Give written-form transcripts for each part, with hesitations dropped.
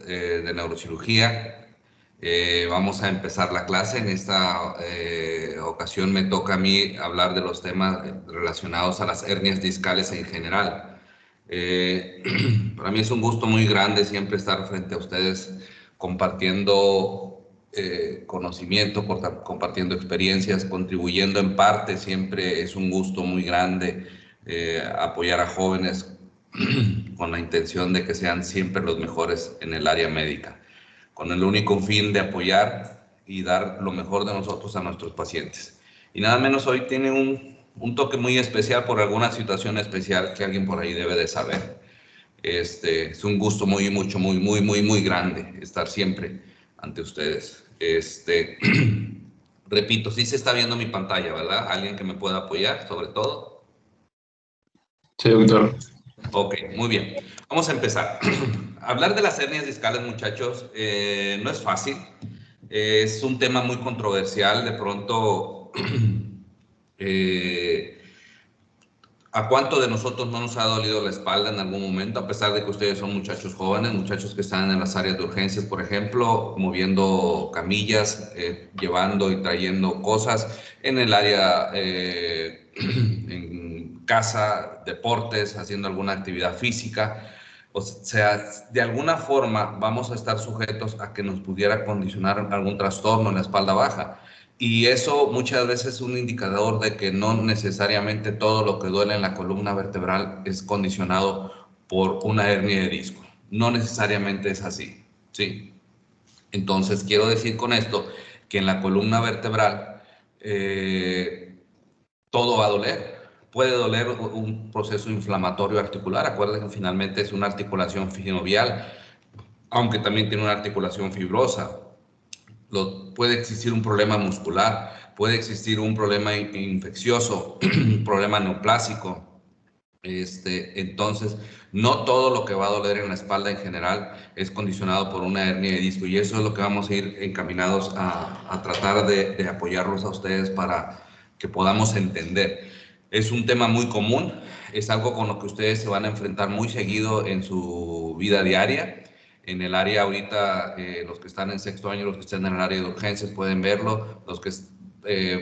de neurocirugía. Vamos a empezar la clase. En esta ocasión me toca a mí hablar de los temas relacionados a las hernias discales en general. Para mí es un gusto muy grande siempre estar frente a ustedes compartiendo conocimiento, compartiendo experiencias, contribuyendo en parte. Siempre es un gusto muy grande apoyar a jóvenes con la intención de que sean siempre los mejores en el área médica, con el único fin de apoyar y dar lo mejor de nosotros a nuestros pacientes. Y nada menos hoy tiene un toque muy especial por alguna situación especial que alguien por ahí debe de saber. Es un gusto muy grande estar siempre ante ustedes. Repito, sí se está viendo mi pantalla, ¿verdad? ¿Alguien que me pueda apoyar, sobre todo? Sí, doctor. Ok, muy bien. Vamos a empezar. Hablar de las hernias discales, muchachos, no es fácil. Es un tema muy controversial. De pronto, ¿a cuánto de nosotros no nos ha dolido la espalda en algún momento? A pesar de que ustedes son muchachos jóvenes, muchachos que están en las áreas de urgencias, por ejemplo, moviendo camillas, llevando y trayendo cosas en el área, en casa, deportes, haciendo alguna actividad física. O sea, de alguna forma vamos a estar sujetos a que nos pudiera condicionar algún trastorno en la espalda baja. Y eso muchas veces es un indicador de que no necesariamente todo lo que duele en la columna vertebral es condicionado por una hernia de disco. No necesariamente es así, ¿sí? Entonces, quiero decir con esto que en la columna vertebral todo va a doler. Puede doler un proceso inflamatorio articular. Acuérdense que finalmente es una articulación sinovial, aunque también tiene una articulación fibrosa. Puede existir un problema muscular, puede existir un problema infeccioso, un problema neoplásico. Entonces, no todo lo que va a doler en la espalda en general es condicionado por una hernia de disco, y eso es lo que vamos a ir encaminados a tratar de apoyarlos a ustedes para que podamos entender. Es un tema muy común, es algo con lo que ustedes se van a enfrentar muy seguido en su vida diaria. En el área ahorita, los que están en sexto año, los que están en el área de urgencias pueden verlo, los que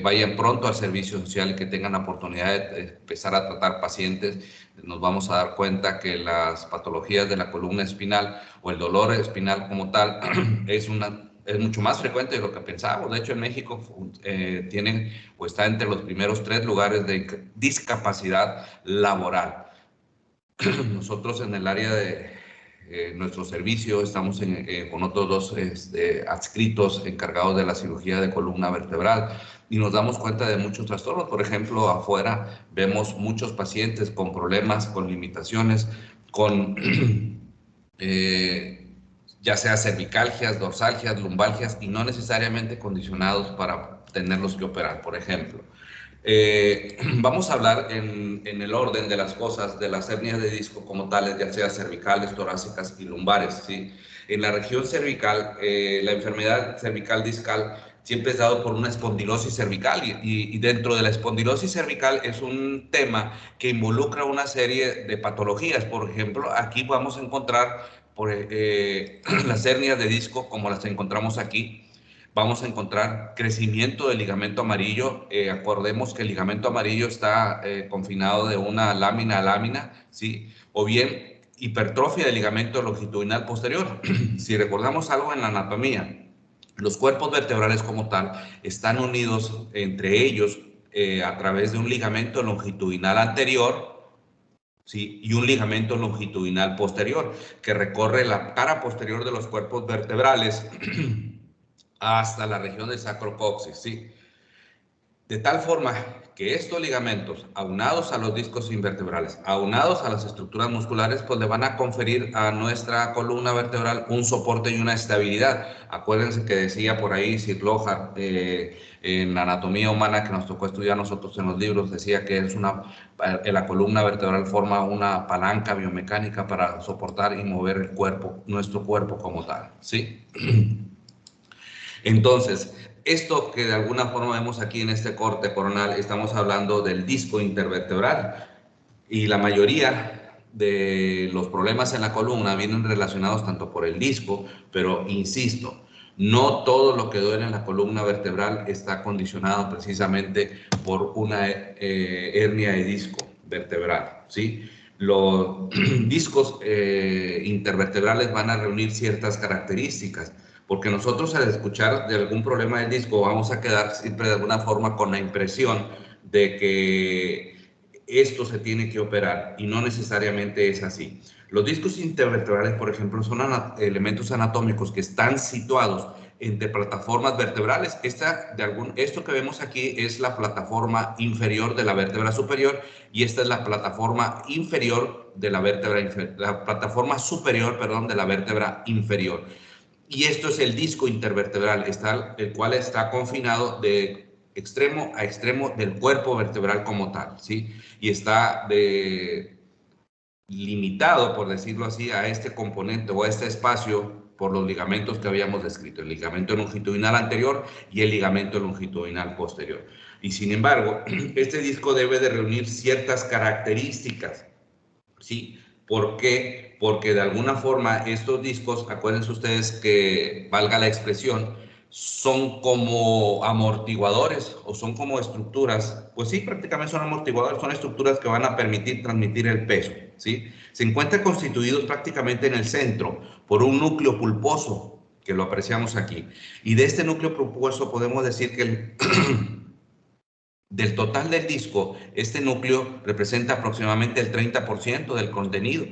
vayan pronto al servicio social y que tengan la oportunidad de empezar a tratar pacientes, nos vamos a dar cuenta que las patologías de la columna espinal o el dolor espinal como tal es mucho más frecuente de lo que pensábamos. De hecho, en México tienen o está entre los primeros 3 lugares de discapacidad laboral. Nosotros en el área de nuestro servicio estamos con otros 2 adscritos encargados de la cirugía de columna vertebral, y nos damos cuenta de muchos trastornos. Por ejemplo, afuera vemos muchos pacientes con problemas, con limitaciones, con ya sea cervicalgias, dorsalgias, lumbalgias, y no necesariamente condicionados para tenerlos que operar, por ejemplo. Vamos a hablar en el orden de las cosas, de las hernias de disco como tales, ya sea cervicales, torácicas y lumbares, ¿sí? En la región cervical, la enfermedad cervical discal siempre es dado por una espondilosis cervical, y dentro de la espondilosis cervical es un tema que involucra una serie de patologías. Por ejemplo, aquí vamos a encontrar las hernias de disco como las encontramos aquí. Vamos a encontrar crecimiento del ligamento amarillo. Acordemos que el ligamento amarillo está confinado de una lámina a lámina, ¿sí? O bien hipertrofia del ligamento longitudinal posterior. Si recordamos algo en la anatomía, los cuerpos vertebrales como tal están unidos entre ellos a través de un ligamento longitudinal anterior, ¿sí? Y un ligamento longitudinal posterior que recorre la cara posterior de los cuerpos vertebrales hasta la región del sacrocoxis, ¿sí? De tal forma que estos ligamentos, aunados a los discos invertebrales, aunados a las estructuras musculares, pues le van a conferir a nuestra columna vertebral un soporte y una estabilidad. Acuérdense que decía por ahí Sir Lohar, en la anatomía humana que nos tocó estudiar nosotros en los libros, decía que la columna vertebral forma una palanca biomecánica para soportar y mover el cuerpo, nuestro cuerpo como tal, ¿sí? Entonces, esto que de alguna forma vemos aquí en este corte coronal, estamos hablando del disco intervertebral, y la mayoría de los problemas en la columna vienen relacionados tanto por el disco, pero insisto, no todo lo que duele en la columna vertebral está condicionado precisamente por una hernia de disco vertebral, ¿sí? Los discos intervertebrales van a reunir ciertas características, porque nosotros al escuchar de algún problema del disco vamos a quedar siempre de alguna forma con la impresión de que esto se tiene que operar y no necesariamente es así. Los discos intervertebrales, por ejemplo, son elementos anatómicos que están situados entre plataformas vertebrales. Esto que vemos aquí es la plataforma inferior de la vértebra superior y esta es la plataforma inferior de la la plataforma superior, perdón, de la vértebra inferior. Y esto es el disco intervertebral, el cual está confinado de extremo a extremo del cuerpo vertebral como tal, ¿sí? Y está limitado, por decirlo así, a este componente o a este espacio por los ligamentos que habíamos descrito, el ligamento longitudinal anterior y el ligamento longitudinal posterior. Y sin embargo, este disco debe de reunir ciertas características, ¿sí? ¿Por qué? Porque de alguna forma estos discos, acuérdense ustedes que, valga la expresión, son como amortiguadores o son como estructuras, pues sí, prácticamente son amortiguadores, son estructuras que van a permitir transmitir el peso, ¿sí? Se encuentran constituidos prácticamente en el centro por un núcleo pulposo, que lo apreciamos aquí. Y de este núcleo pulposo podemos decir que del total del disco, este núcleo representa aproximadamente el 30% del contenido.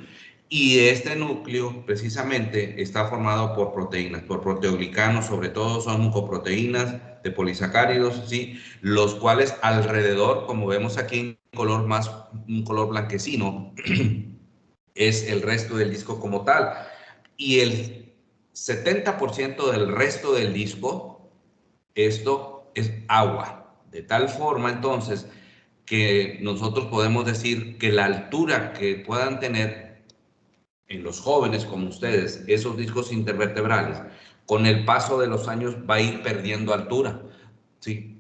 Y este núcleo precisamente está formado por proteínas, por proteoglicanos, sobre todo son mucoproteínas de polisacáridos, ¿sí? Los cuales alrededor, como vemos aquí un color blanquecino, es el resto del disco como tal. Y el 70% del resto del disco, esto es agua. De tal forma, entonces, que nosotros podemos decir que la altura que puedan tener en los jóvenes como ustedes, esos discos intervertebrales, con el paso de los años va a ir perdiendo altura, ¿sí?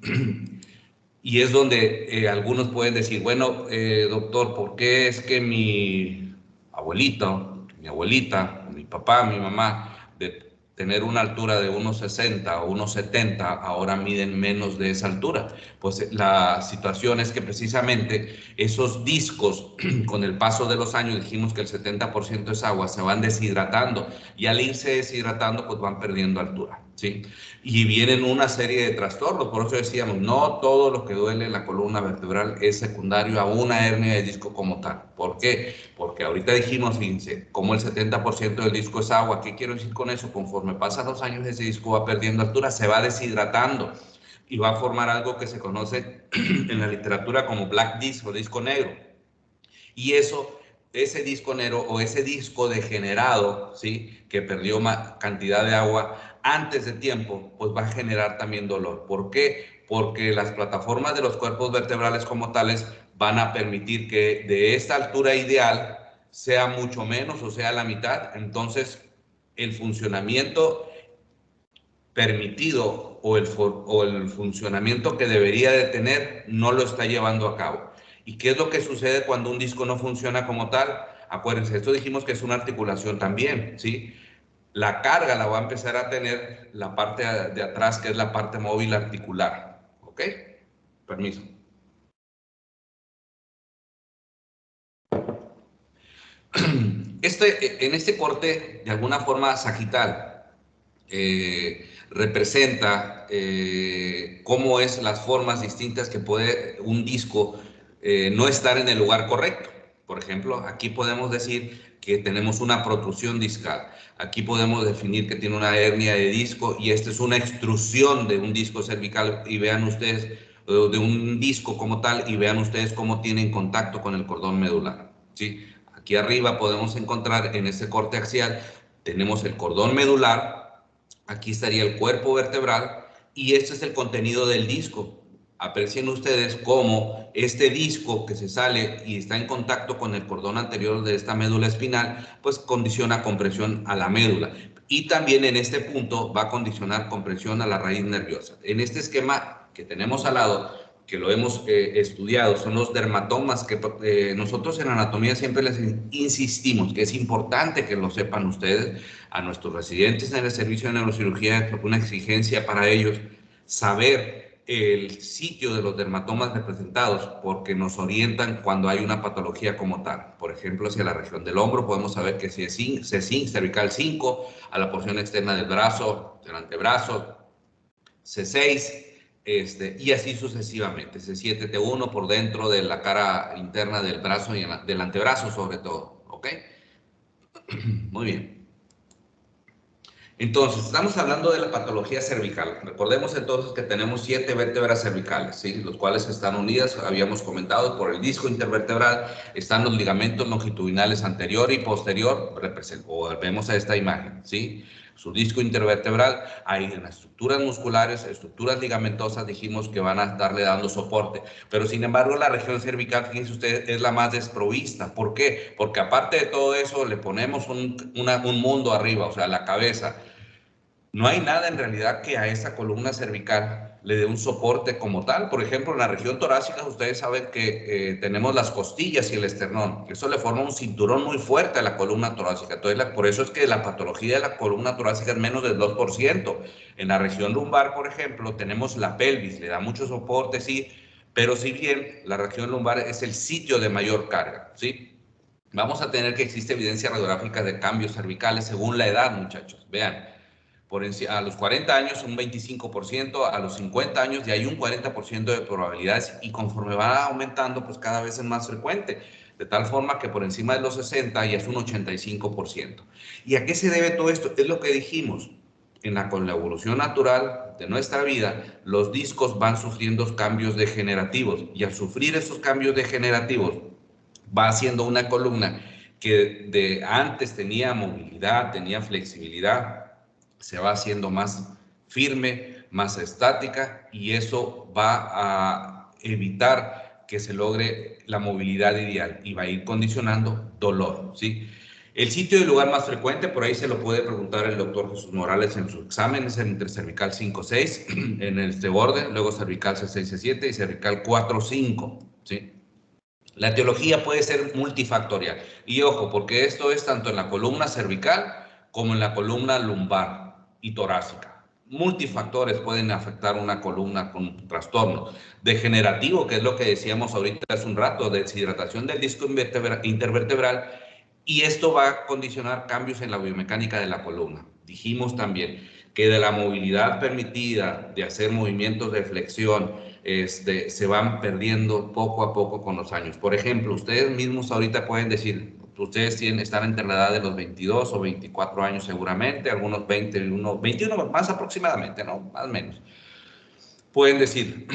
Y es donde algunos pueden decir, bueno, doctor, ¿por qué es que mi abuelito, mi abuelita, mi papá, mi mamá, de tener una altura de 1,60 o 1,70, ahora miden menos de esa altura? Pues la situación es que precisamente esos discos, con el paso de los años, dijimos que el 70% es agua, se van deshidratando y al irse deshidratando, pues van perdiendo altura, ¿sí? Y vienen una serie de trastornos, por eso decíamos, no todo lo que duele en la columna vertebral es secundario a una hernia de disco como tal. ¿Por qué? Porque ahorita dijimos, fíjense, como el 70% del disco es agua. ¿Qué quiero decir con eso? Conforme pasan los años, ese disco va perdiendo altura, se va deshidratando y va a formar algo que se conoce en la literatura como black disc o disco negro. Y ese disco negro o ese disco degenerado, ¿sí? Que perdió cantidad de agua antes de tiempo, pues va a generar también dolor. ¿Por qué? Porque las plataformas de los cuerpos vertebrales como tales van a permitir que de esta altura ideal sea mucho menos o sea la mitad. Entonces, el funcionamiento permitido o el funcionamiento que debería de tener no lo está llevando a cabo. ¿Y qué es lo que sucede cuando un disco no funciona como tal? Acuérdense, esto dijimos que es una articulación también, ¿sí? La carga la va a empezar a tener la parte de atrás, que es la parte móvil articular, ¿ok? Permiso. En este corte, de alguna forma sagital, representa cómo es las formas distintas que puede un disco no estar en el lugar correcto. Por ejemplo, aquí podemos decir que tenemos una protrusión discal. Aquí podemos definir que tiene una hernia de disco y esta es una extrusión de un disco cervical y vean ustedes, de un disco como tal, y vean ustedes cómo tienen contacto con el cordón medular, ¿sí? Aquí arriba podemos encontrar en este corte axial, tenemos el cordón medular, aquí estaría el cuerpo vertebral y este es el contenido del disco. Aprecien ustedes cómo este disco que se sale y está en contacto con el cordón anterior de esta médula espinal, pues condiciona compresión a la médula. Y también en este punto va a condicionar compresión a la raíz nerviosa. En este esquema que tenemos al lado, que lo hemos estudiado, son los dermatomas, que nosotros en anatomía siempre les insistimos que es importante que lo sepan ustedes, a nuestros residentes en el servicio de neurocirugía, porque una exigencia para ellos saber el sitio de los dermatomas representados, porque nos orientan cuando hay una patología como tal. Por ejemplo, hacia la región del hombro podemos saber que si es C5, cervical 5, a la porción externa del brazo, del antebrazo, C6, y así sucesivamente. C7, T1 por dentro de la cara interna del brazo y del antebrazo sobre todo, ¿ok? Muy bien. Entonces, estamos hablando de la patología cervical. Recordemos entonces que tenemos 7 vértebras cervicales, ¿sí? Los cuales están unidas, habíamos comentado, por el disco intervertebral. Están los ligamentos longitudinales anterior y posterior, vemos a esta imagen, ¿sí? Su disco intervertebral, hay en las estructuras musculares, estructuras ligamentosas, dijimos que van a estarle dando soporte. Pero sin embargo, la región cervical, fíjense ustedes, es la más desprovista. ¿Por qué? Porque aparte de todo eso, le ponemos un mundo arriba, o sea, la cabeza. No hay nada en realidad que a esa columna cervical le dé un soporte como tal. Por ejemplo, en la región torácica, ustedes saben que tenemos las costillas y el esternón. Eso le forma un cinturón muy fuerte a la columna torácica. Entonces, por eso es que la patología de la columna torácica es menos del 2%. En la región lumbar, por ejemplo, tenemos la pelvis, le da mucho soporte, sí, pero si bien la región lumbar es el sitio de mayor carga, ¿sí? Vamos a tener que existe evidencia radiográfica de cambios cervicales según la edad, muchachos. Vean. A los 40 años un 25%, a los 50 años ya hay un 40% de probabilidades y conforme va aumentando, pues cada vez es más frecuente, de tal forma que por encima de los 60 ya es un 85%. ¿Y a qué se debe todo esto? Es lo que dijimos, con la evolución natural de nuestra vida, los discos van sufriendo cambios degenerativos y al sufrir esos cambios degenerativos va haciendo una columna que de antes tenía movilidad, tenía flexibilidad, se va haciendo más firme, más estática y eso va a evitar que se logre la movilidad ideal y va a ir condicionando dolor, ¿sí? El sitio y lugar más frecuente, por ahí se lo puede preguntar el doctor Jesús Morales en su examen, es el entre cervical 5-6, en este borde, luego cervical C6-C7 y cervical 4-5, ¿sí? La etiología puede ser multifactorial. Y ojo, porque esto es tanto en la columna cervical como en la columna lumbar y torácica. Multifactores pueden afectar una columna con trastornos. Degenerativo, que es lo que decíamos ahorita hace un rato, deshidratación del disco intervertebral, y esto va a condicionar cambios en la biomecánica de la columna. Dijimos también que de la movilidad permitida, de hacer movimientos de flexión, se van perdiendo poco a poco con los años. Por ejemplo, ustedes mismos ahorita pueden decir, ustedes están entre la edad de los 22 o 24 años seguramente, algunos 20, 21 más aproximadamente, ¿no? Más o menos. Pueden decir,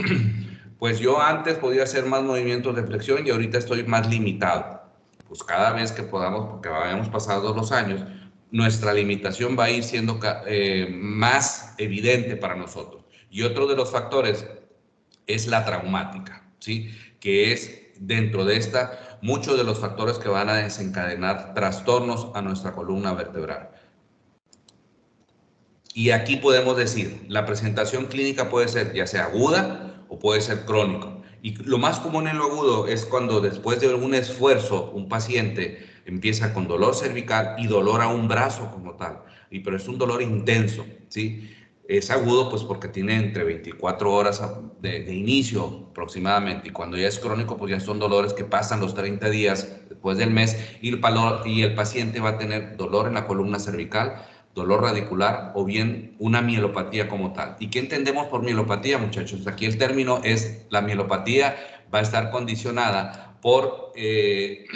pues yo antes podía hacer más movimientos de flexión y ahorita estoy más limitado. Pues cada vez que podamos, porque habíamos pasado los años, nuestra limitación va a ir siendo más evidente para nosotros. Y otro de los factores es la traumática, ¿sí? Que es dentro de esta muchos de los factores que van a desencadenar trastornos a nuestra columna vertebral. Y aquí podemos decir, la presentación clínica puede ser ya sea aguda o puede ser crónico. Y lo más común en lo agudo es cuando después de un esfuerzo un paciente empieza con dolor cervical y dolor a un brazo como tal, pero es un dolor intenso, ¿sí? Es agudo pues porque tiene entre 24 horas de inicio aproximadamente, y cuando ya es crónico pues ya son dolores que pasan los 30 días después del mes y el paciente va a tener dolor en la columna cervical, dolor radicular o bien una mielopatía como tal. ¿Y qué entendemos por mielopatía, muchachos? Aquí el término es, la mielopatía va a estar condicionada por que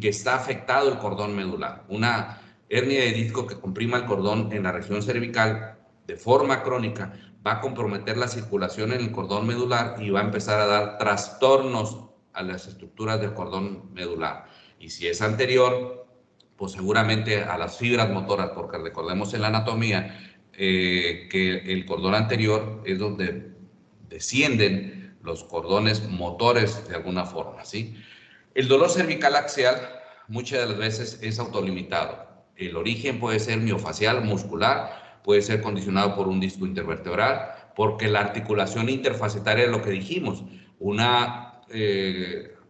está afectado el cordón medular. Una hernia de disco que comprima el cordón en la región cervical de forma crónica va a comprometer la circulación en el cordón medular y va a empezar a dar trastornos a las estructuras del cordón medular. Y si es anterior, pues seguramente a las fibras motoras, porque recordemos en la anatomía que el cordón anterior es donde descienden los cordones motores de alguna forma, ¿sí? El dolor cervical axial muchas de las veces es autolimitado. El origen puede ser miofacial, muscular, puede ser condicionado por un disco intervertebral, porque la articulación interfacetaria es lo que dijimos. Una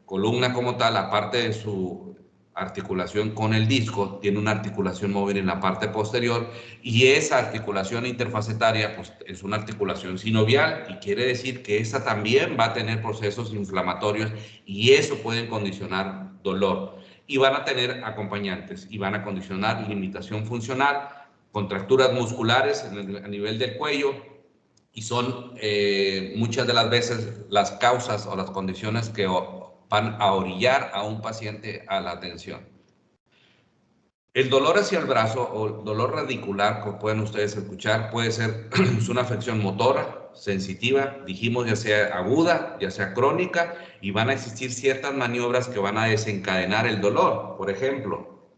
columna como tal, aparte de su articulación con el disco, tiene una articulación móvil en la parte posterior, y esa articulación interfacetaria pues, es una articulación sinovial, y quiere decir que esa también va a tener procesos inflamatorios, y eso puede condicionar dolor. Y van a tener acompañantes, y van a condicionar limitación funcional, contracturas musculares a nivel del cuello, y son muchas de las veces las causas o las condiciones que van a orillar a un paciente a la atención. El dolor hacia el brazo o dolor radicular, como pueden ustedes escuchar, puede ser una afección motora, sensitiva, dijimos ya sea aguda, ya sea crónica, y van a existir ciertas maniobras que van a desencadenar el dolor. Por ejemplo,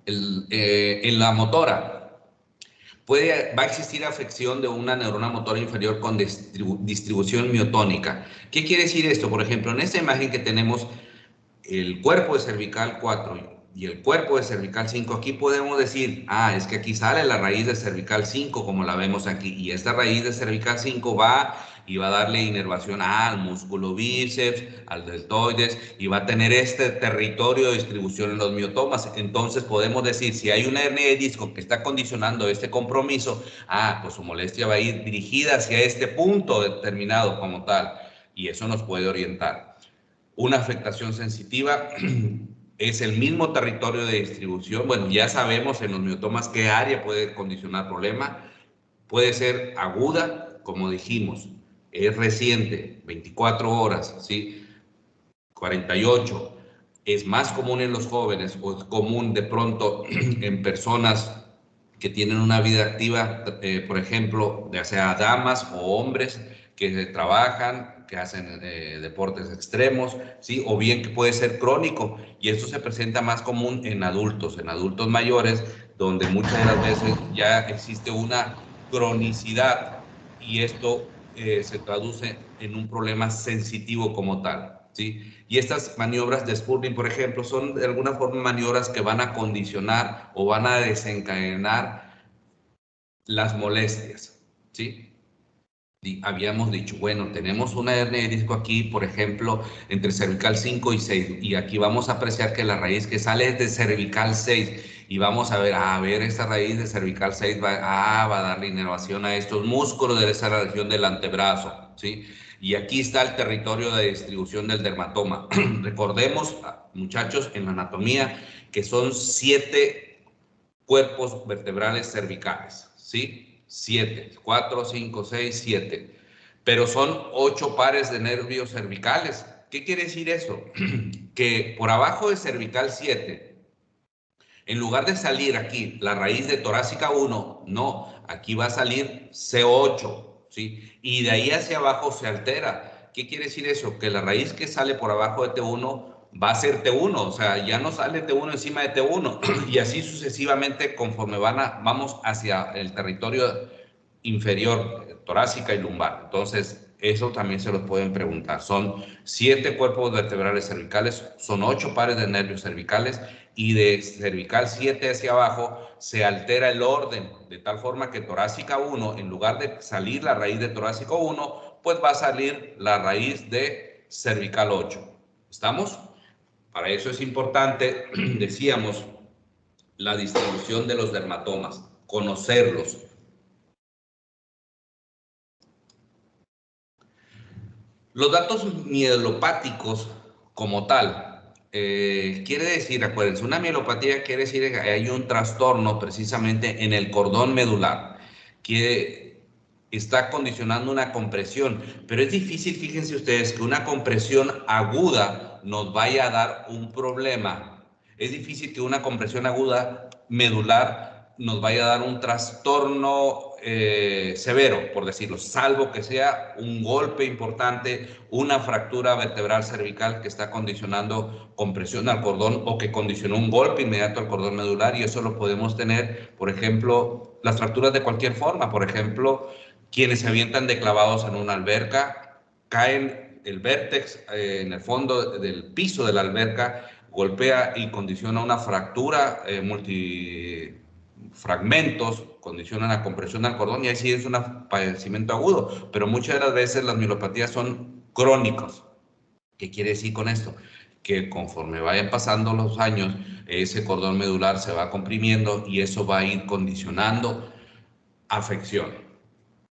en la motora, va a existir afección de una neurona motora inferior con distribución miotónica. ¿Qué quiere decir esto? Por ejemplo, en esta imagen que tenemos el cuerpo de cervical 4 y el cuerpo de cervical 5, aquí podemos decir, es que aquí sale la raíz de cervical 5, como la vemos aquí, y esta raíz de cervical 5 va y va a darle inervación al músculo bíceps, al deltoides, y va a tener este territorio de distribución en los miotomas. Entonces podemos decir, si hay una hernia de disco que está condicionando este compromiso, pues su molestia va a ir dirigida hacia este punto determinado como tal, y eso nos puede orientar. Una afectación sensitiva es el mismo territorio de distribución. Bueno, ya sabemos en los miotomas qué área puede condicionar problema. Puede ser aguda, como dijimos, es reciente, 24 horas, ¿sí? 48. Es más común en los jóvenes o es común de pronto en personas que tienen una vida activa, por ejemplo, ya sea damas o hombres que trabajan, que hacen deportes extremos, ¿sí? O bien que puede ser crónico, y esto se presenta más común en adultos mayores, donde muchas de las veces ya existe una cronicidad, y esto se traduce en un problema sensitivo como tal, ¿sí? Y estas maniobras de Spurling, por ejemplo, son de alguna forma maniobras que van a condicionar o van a desencadenar las molestias, ¿sí? Y habíamos dicho, bueno, tenemos una hernia de disco aquí, por ejemplo, entre cervical 5 y 6, y aquí vamos a apreciar que la raíz que sale es de cervical 6, y vamos a ver, esta raíz de cervical 6 va a darle inervación a estos músculos de esa región del antebrazo, ¿sí? Y aquí está el territorio de distribución del dermatoma. Recordemos, muchachos, en la anatomía, que son 7 cuerpos vertebrales cervicales, ¿sí? 7, 4, 5, 6, 7. Pero son 8 pares de nervios cervicales. ¿Qué quiere decir eso? Que por abajo de cervical 7, en lugar de salir aquí la raíz de torácica 1, no, aquí va a salir C8, ¿sí? Y de ahí hacia abajo se altera. ¿Qué quiere decir eso? Que la raíz que sale por abajo de T1 va a ser T1, o sea, ya no sale T1 encima de T1, y así sucesivamente conforme vamos hacia el territorio inferior, torácica y lumbar. Entonces, eso también se los pueden preguntar. Son 7 cuerpos vertebrales cervicales, son 8 pares de nervios cervicales, y de cervical 7 hacia abajo se altera el orden, de tal forma que torácica 1, en lugar de salir la raíz de torácico 1, pues va a salir la raíz de cervical 8. ¿Estamos? Para eso es importante, decíamos, la distribución de los dermatomas, conocerlos. Los datos mielopáticos como tal, quiere decir, acuérdense, una mielopatía quiere decir que hay un trastorno precisamente en el cordón medular que está condicionando una compresión, pero es difícil, fíjense ustedes, que una compresión aguda nos vaya a dar un problema. Es difícil que una compresión aguda medular nos vaya a dar un trastorno severo, por decirlo, salvo que sea un golpe importante, una fractura vertebral cervical que está condicionando compresión al cordón, o que condicionó un golpe inmediato al cordón medular, y eso lo podemos tener, por ejemplo, las fracturas de cualquier forma. Por ejemplo, quienes se avientan de clavados en una alberca, caen el vértex en el fondo del piso de la alberca, golpea y condiciona una fractura fragmentos condicionan la compresión del cordón y ahí sí es un padecimiento agudo, pero muchas de las veces las miopatías son crónicas. ¿Qué quiere decir con esto? Que conforme vayan pasando los años, ese cordón medular se va comprimiendo y eso va a ir condicionando afección.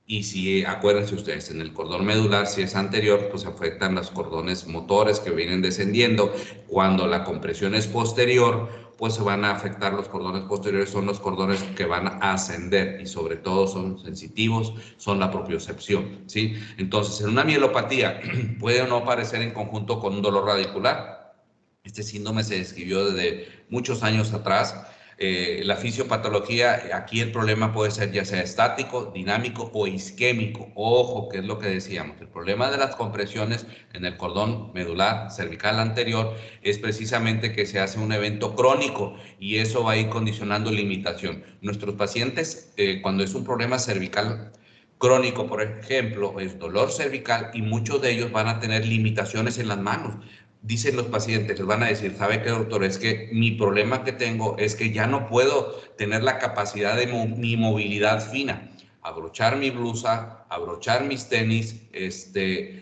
Y si, acuérdense ustedes, en el cordón medular, si es anterior, pues afectan los cordones motores que vienen descendiendo. Cuando la compresión es posterior, pues se van a afectar los cordones posteriores, son los cordones que van a ascender y sobre todo son sensitivos, son la propiocepción, ¿sí? Entonces, en una mielopatía puede o no aparecer en conjunto con un dolor radicular. Este síndrome se describió desde muchos años atrás. La fisiopatología, aquí el problema puede ser ya sea estático, dinámico o isquémico. Ojo, que es lo que decíamos. El problema de las compresiones en el cordón medular cervical anterior es precisamente que se hace un evento crónico y eso va a ir condicionando limitación. Nuestros pacientes, cuando es un problema cervical crónico, por ejemplo, es dolor cervical y muchos de ellos van a tener limitaciones en las manos. Dicen los pacientes, les van a decir, ¿sabe qué, doctor? Es que mi problema que tengo es que ya no puedo tener la capacidad de mi movilidad fina. Abrochar mi blusa, abrochar mis tenis,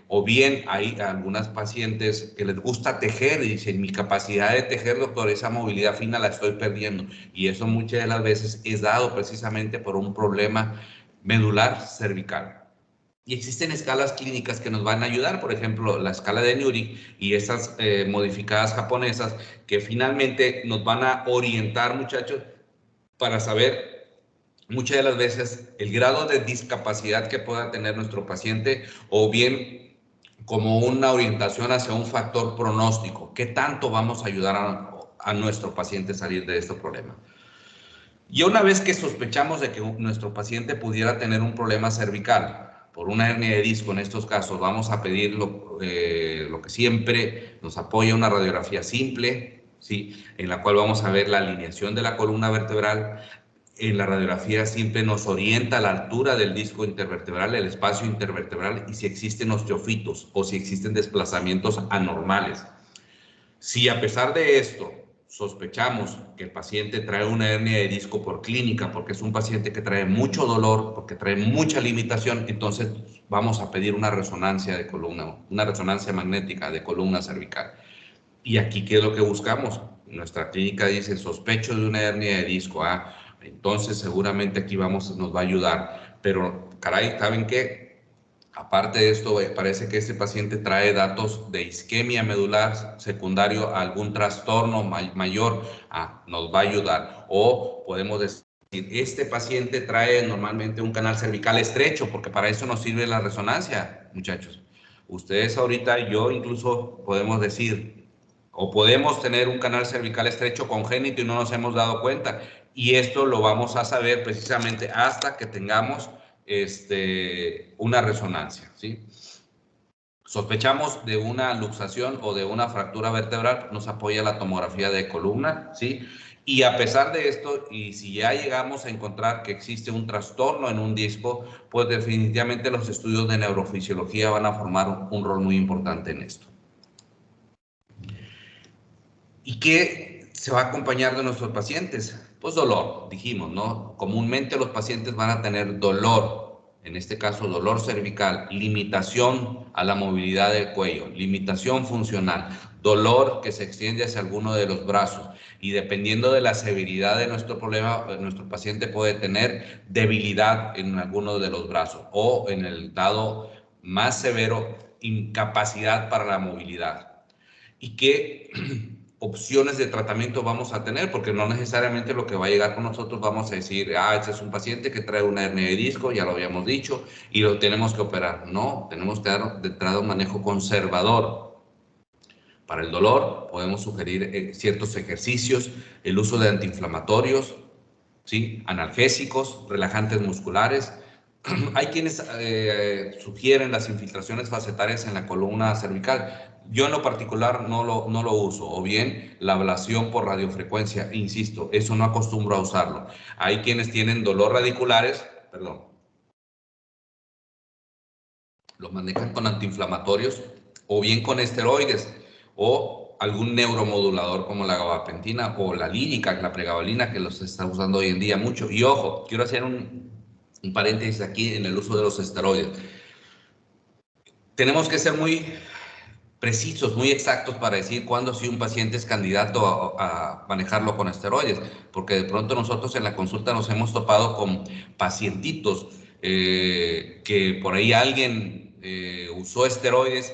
o bien hay algunas pacientes que les gusta tejer y dicen, mi capacidad de tejer, doctor, esa movilidad fina la estoy perdiendo. Y eso muchas de las veces es dado precisamente por un problema medular cervical. Y existen escalas clínicas que nos van a ayudar, por ejemplo, la escala de Nuri y esas modificadas japonesas que finalmente nos van a orientar, muchachos, para saber muchas de las veces el grado de discapacidad que pueda tener nuestro paciente o bien como una orientación hacia un factor pronóstico. ¿Qué tanto vamos a ayudar a nuestro paciente a salir de este problema? Y una vez que sospechamos de que nuestro paciente pudiera tener un problema cervical, por una hernia de disco en estos casos, vamos a pedir lo que siempre nos apoya, una radiografía simple, ¿sí? En la cual vamos a ver la alineación de la columna vertebral. En la radiografía simple nos orienta la altura del disco intervertebral, el espacio intervertebral y si existen osteofitos o si existen desplazamientos anormales. Si a pesar de esto sospechamos que el paciente trae una hernia de disco por clínica, porque es un paciente que trae mucho dolor, porque trae mucha limitación, entonces vamos a pedir una resonancia de columna, una resonancia magnética de columna cervical. Y aquí, ¿qué es lo que buscamos? Nuestra clínica dice, sospecho de una hernia de disco. Entonces seguramente aquí nos va a ayudar. Pero, caray, ¿saben qué? Aparte de esto, parece que este paciente trae datos de isquemia medular secundario a algún trastorno mayor. Nos va a ayudar. O podemos decir, este paciente trae normalmente un canal cervical estrecho, porque para eso nos sirve la resonancia, muchachos. Ustedes ahorita, yo incluso podemos decir, o podemos tener un canal cervical estrecho congénito y no nos hemos dado cuenta. Y esto lo vamos a saber precisamente hasta que tengamos una resonancia, ¿sí? Sospechamos de una luxación o de una fractura vertebral, nos apoya la tomografía de columna, ¿sí? Y a pesar de esto, y si ya llegamos a encontrar que existe un trastorno en un disco, pues definitivamente los estudios de neurofisiología van a formar un rol muy importante en esto. ¿Y qué se va a acompañar de nuestros pacientes? Pues dolor, dijimos, ¿no? Comúnmente los pacientes van a tener dolor, en este caso dolor cervical, limitación a la movilidad del cuello, limitación funcional, dolor que se extiende hacia alguno de los brazos y dependiendo de la severidad de nuestro problema, nuestro paciente puede tener debilidad en alguno de los brazos o en el dado más severo, incapacidad para la movilidad. ¿Y qué opciones de tratamiento vamos a tener? Porque no necesariamente lo que va a llegar con nosotros vamos a decir, este es un paciente que trae una hernia de disco, ya lo habíamos dicho, y lo tenemos que operar. No, tenemos que dar de entrada un manejo conservador. Para el dolor podemos sugerir ciertos ejercicios, el uso de antiinflamatorios, ¿sí? Analgésicos, relajantes musculares. Hay quienes sugieren las infiltraciones facetarias en la columna cervical. Yo en lo particular no lo uso, o bien la ablación por radiofrecuencia, insisto, eso no acostumbro a usarlo. Hay quienes tienen dolor radiculares, los manejan con antiinflamatorios o bien con esteroides o algún neuromodulador como la gabapentina o la lírica, la pregabalina, que los está usando hoy en día mucho. Y ojo, quiero hacer un paréntesis aquí en el uso de los esteroides. Tenemos que ser muy precisos, muy exactos para decir cuándo si un paciente es candidato a manejarlo con esteroides, porque de pronto nosotros en la consulta nos hemos topado con pacientitos que por ahí alguien usó esteroides,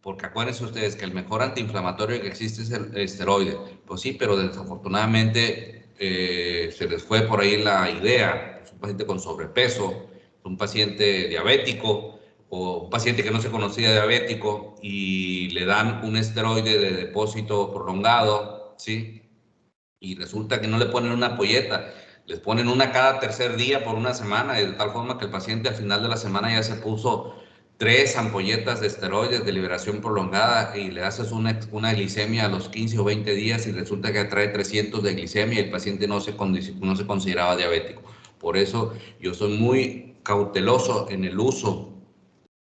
porque acuérdense ustedes que el mejor antiinflamatorio que existe es el esteroide. Pues sí, pero desafortunadamente se les fue por ahí la idea. Es un paciente con sobrepeso, un paciente diabético, o un paciente que no se conocía diabético y le dan un esteroide de depósito prolongado, ¿sí? Y resulta que no le ponen una ampolleta, les ponen una cada tercer día por una semana, de tal forma que el paciente al final de la semana ya se puso 3 ampolletas de esteroides de liberación prolongada y le haces una glicemia a los 15 o 20 días y resulta que trae 300 de glicemia y el paciente no se consideraba diabético. Por eso yo soy muy cauteloso en el uso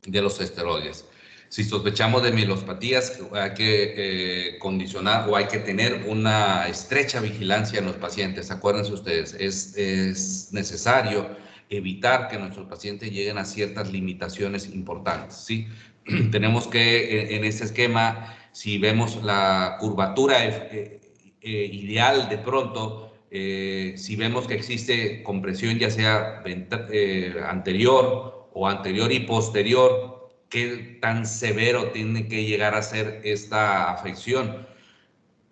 de los esteroides. Si sospechamos de mielospatías, hay que condicionar o hay que tener una estrecha vigilancia en los pacientes. Acuérdense ustedes, es necesario evitar que nuestros pacientes lleguen a ciertas limitaciones importantes, ¿sí? Tenemos que, en este esquema, si vemos la curvatura ideal de pronto, si vemos que existe compresión ya sea anterior o anterior y posterior, qué tan severo tiene que llegar a ser esta afección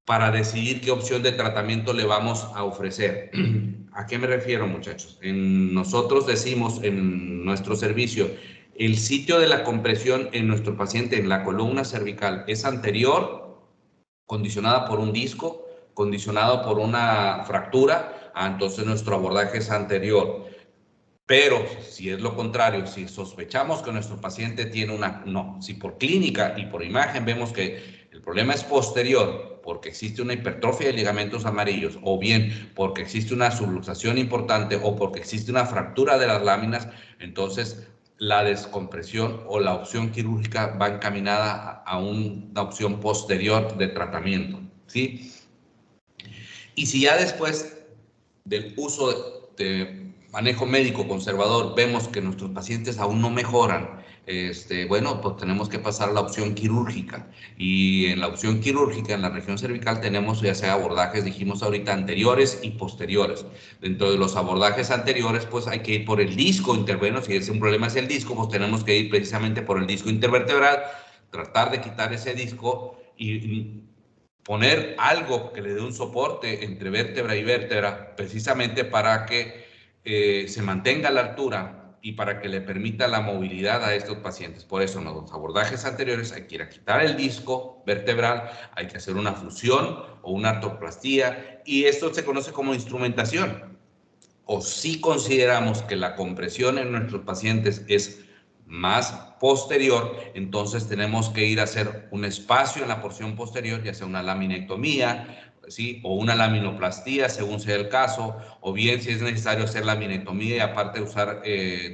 para decidir qué opción de tratamiento le vamos a ofrecer. ¿A qué me refiero, muchachos? Nosotros decimos en nuestro servicio, el sitio de la compresión en nuestro paciente, en la columna cervical, es anterior, condicionada por un disco, condicionado por una fractura, entonces nuestro abordaje es anterior. Pero si es lo contrario, si sospechamos que nuestro paciente tiene si por clínica y por imagen vemos que el problema es posterior, porque existe una hipertrofia de ligamentos amarillos, o bien porque existe una subluxación importante, o porque existe una fractura de las láminas, entonces la descompresión o la opción quirúrgica va encaminada a una opción posterior de tratamiento, ¿sí? Y si ya después del uso de manejo médico conservador vemos que nuestros pacientes aún no mejoran, bueno, pues tenemos que pasar a la opción quirúrgica. Y en la opción quirúrgica, en la región cervical, tenemos ya sea abordajes, dijimos ahorita, anteriores y posteriores. Dentro de los abordajes anteriores, pues hay que ir por el disco interveno. Si es un problema es el disco, pues tenemos que ir precisamente por el disco intervertebral, tratar de quitar ese disco y poner algo que le dé un soporte entre vértebra y vértebra, precisamente para que se mantenga la altura y para que le permita la movilidad a estos pacientes. Por eso en los abordajes anteriores hay que ir a quitar el disco vertebral, hay que hacer una fusión o una artroplastía, y esto se conoce como instrumentación. O si consideramos que la compresión en nuestros pacientes es más posterior, entonces tenemos que ir a hacer un espacio en la porción posterior, ya sea una laminectomía, ¿sí? O una laminoplastía, según sea el caso, o bien si es necesario hacer laminectomía y aparte usar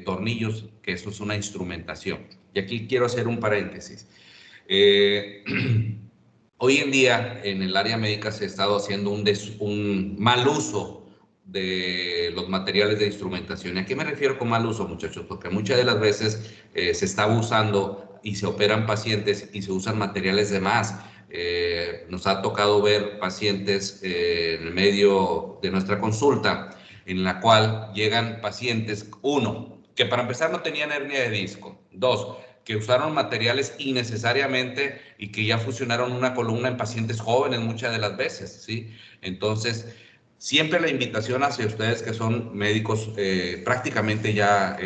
tornillos, que eso es una instrumentación. Y aquí quiero hacer un paréntesis. Hoy en día en el área médica se ha estado haciendo un mal uso de los materiales de instrumentación. ¿A qué me refiero con mal uso, muchachos? Porque muchas de las veces se está usando y se operan pacientes y se usan materiales de más. Nos ha tocado ver pacientes en el medio de nuestra consulta en la cual llegan pacientes, uno, que para empezar no tenían hernia de disco, dos, que usaron materiales innecesariamente y que ya fusionaron una columna en pacientes jóvenes muchas de las veces, ¿sí? Entonces, siempre la invitación hacia ustedes que son médicos prácticamente ya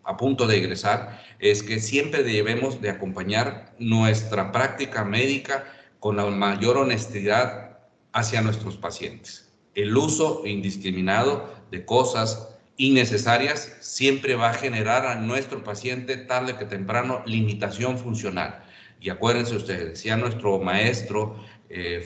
a punto de egresar, es que siempre debemos de acompañar nuestra práctica médica con la mayor honestidad hacia nuestros pacientes. El uso indiscriminado de cosas innecesarias siempre va a generar a nuestro paciente tarde que temprano limitación funcional. Y acuérdense ustedes, decía nuestro maestro,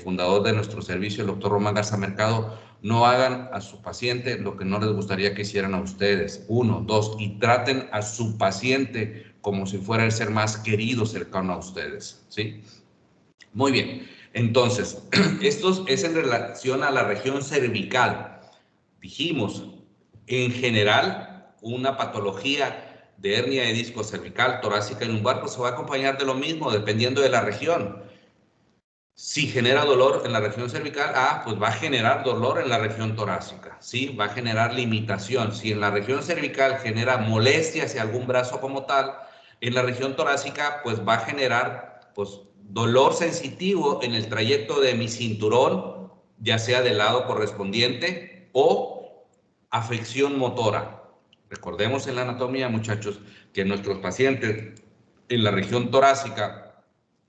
fundador de nuestro servicio, el doctor Román Garza Mercado, no hagan a su paciente lo que no les gustaría que hicieran a ustedes. Uno, dos, y traten a su paciente como si fuera el ser más querido cercano a ustedes, ¿sí? Muy bien. Entonces, esto es en relación a la región cervical. Dijimos, en general, una patología de hernia de disco cervical, torácica y lumbar, pues se va a acompañar de lo mismo, dependiendo de la región. Si genera dolor en la región cervical, pues va a generar dolor en la región torácica, ¿sí? Va a generar limitación. Si en la región cervical genera molestia hacia algún brazo como tal, en la región torácica, pues va a generar, pues, dolor sensitivo en el trayecto de mi cinturón, ya sea del lado correspondiente o afección motora. Recordemos en la anatomía, muchachos, que nuestros pacientes en la región torácica,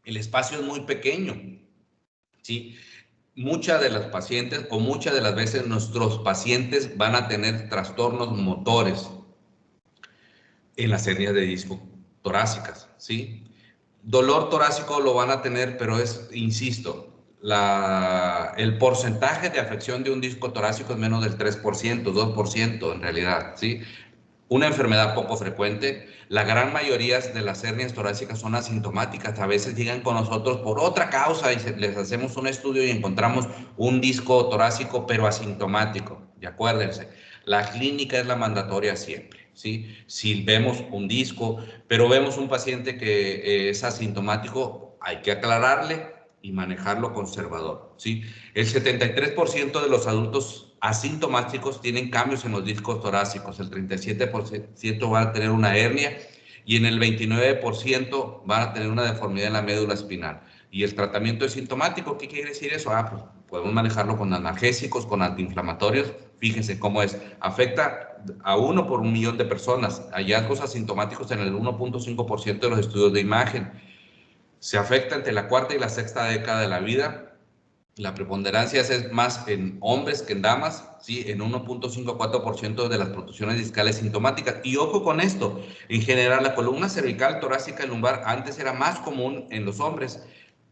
el espacio es muy pequeño, ¿sí? Muchas de las pacientes o muchas de las veces nuestros pacientes van a tener trastornos motores en las hernias de disco torácicas, ¿sí? Dolor torácico lo van a tener, pero insisto, el porcentaje de afección de un disco torácico es menos del 3%, 2% en realidad, ¿sí? Una enfermedad poco frecuente. La gran mayoría de las hernias torácicas son asintomáticas. A veces llegan con nosotros por otra causa y les hacemos un estudio y encontramos un disco torácico, pero asintomático. Y acuérdense, la clínica es la mandatoria siempre, ¿sí? Si vemos un disco, pero vemos un paciente que es asintomático, hay que aclararle y manejarlo conservador, ¿sí? El 73% de los adultos asintomáticos tienen cambios en los discos torácicos, el 37% van a tener una hernia y en el 29% van a tener una deformidad en la médula espinal. Y el tratamiento es sintomático. ¿Qué quiere decir eso? Pues podemos manejarlo con analgésicos, con antiinflamatorios. Fíjense cómo es. Afecta a 1 por 1.000.000 de personas. Hallazgos asintomáticos en el 1.5% de los estudios de imagen. Se afecta entre la cuarta y la sexta década de la vida. La preponderancia es más en hombres que en damas, ¿sí? En 1.5 a 4% de las protusiones discales sintomáticas. Y ojo con esto, en general la columna cervical, torácica y lumbar antes era más común en los hombres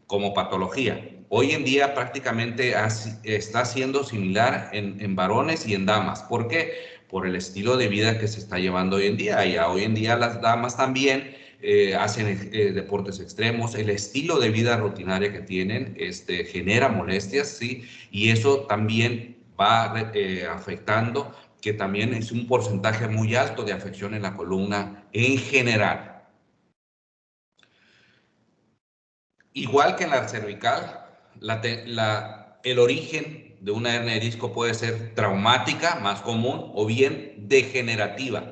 como patología. Hoy en día prácticamente está siendo similar en varones y en damas. ¿Por qué? Por el estilo de vida que se está llevando hoy en día. Y hoy en día las damas también hacen deportes extremos, el estilo de vida rutinaria que tienen genera molestias, ¿sí? Y eso también va afectando, que también es un porcentaje muy alto de afección en la columna en general. Igual que en la cervical, el origen de una hernia de disco puede ser traumática, más común, o bien degenerativa.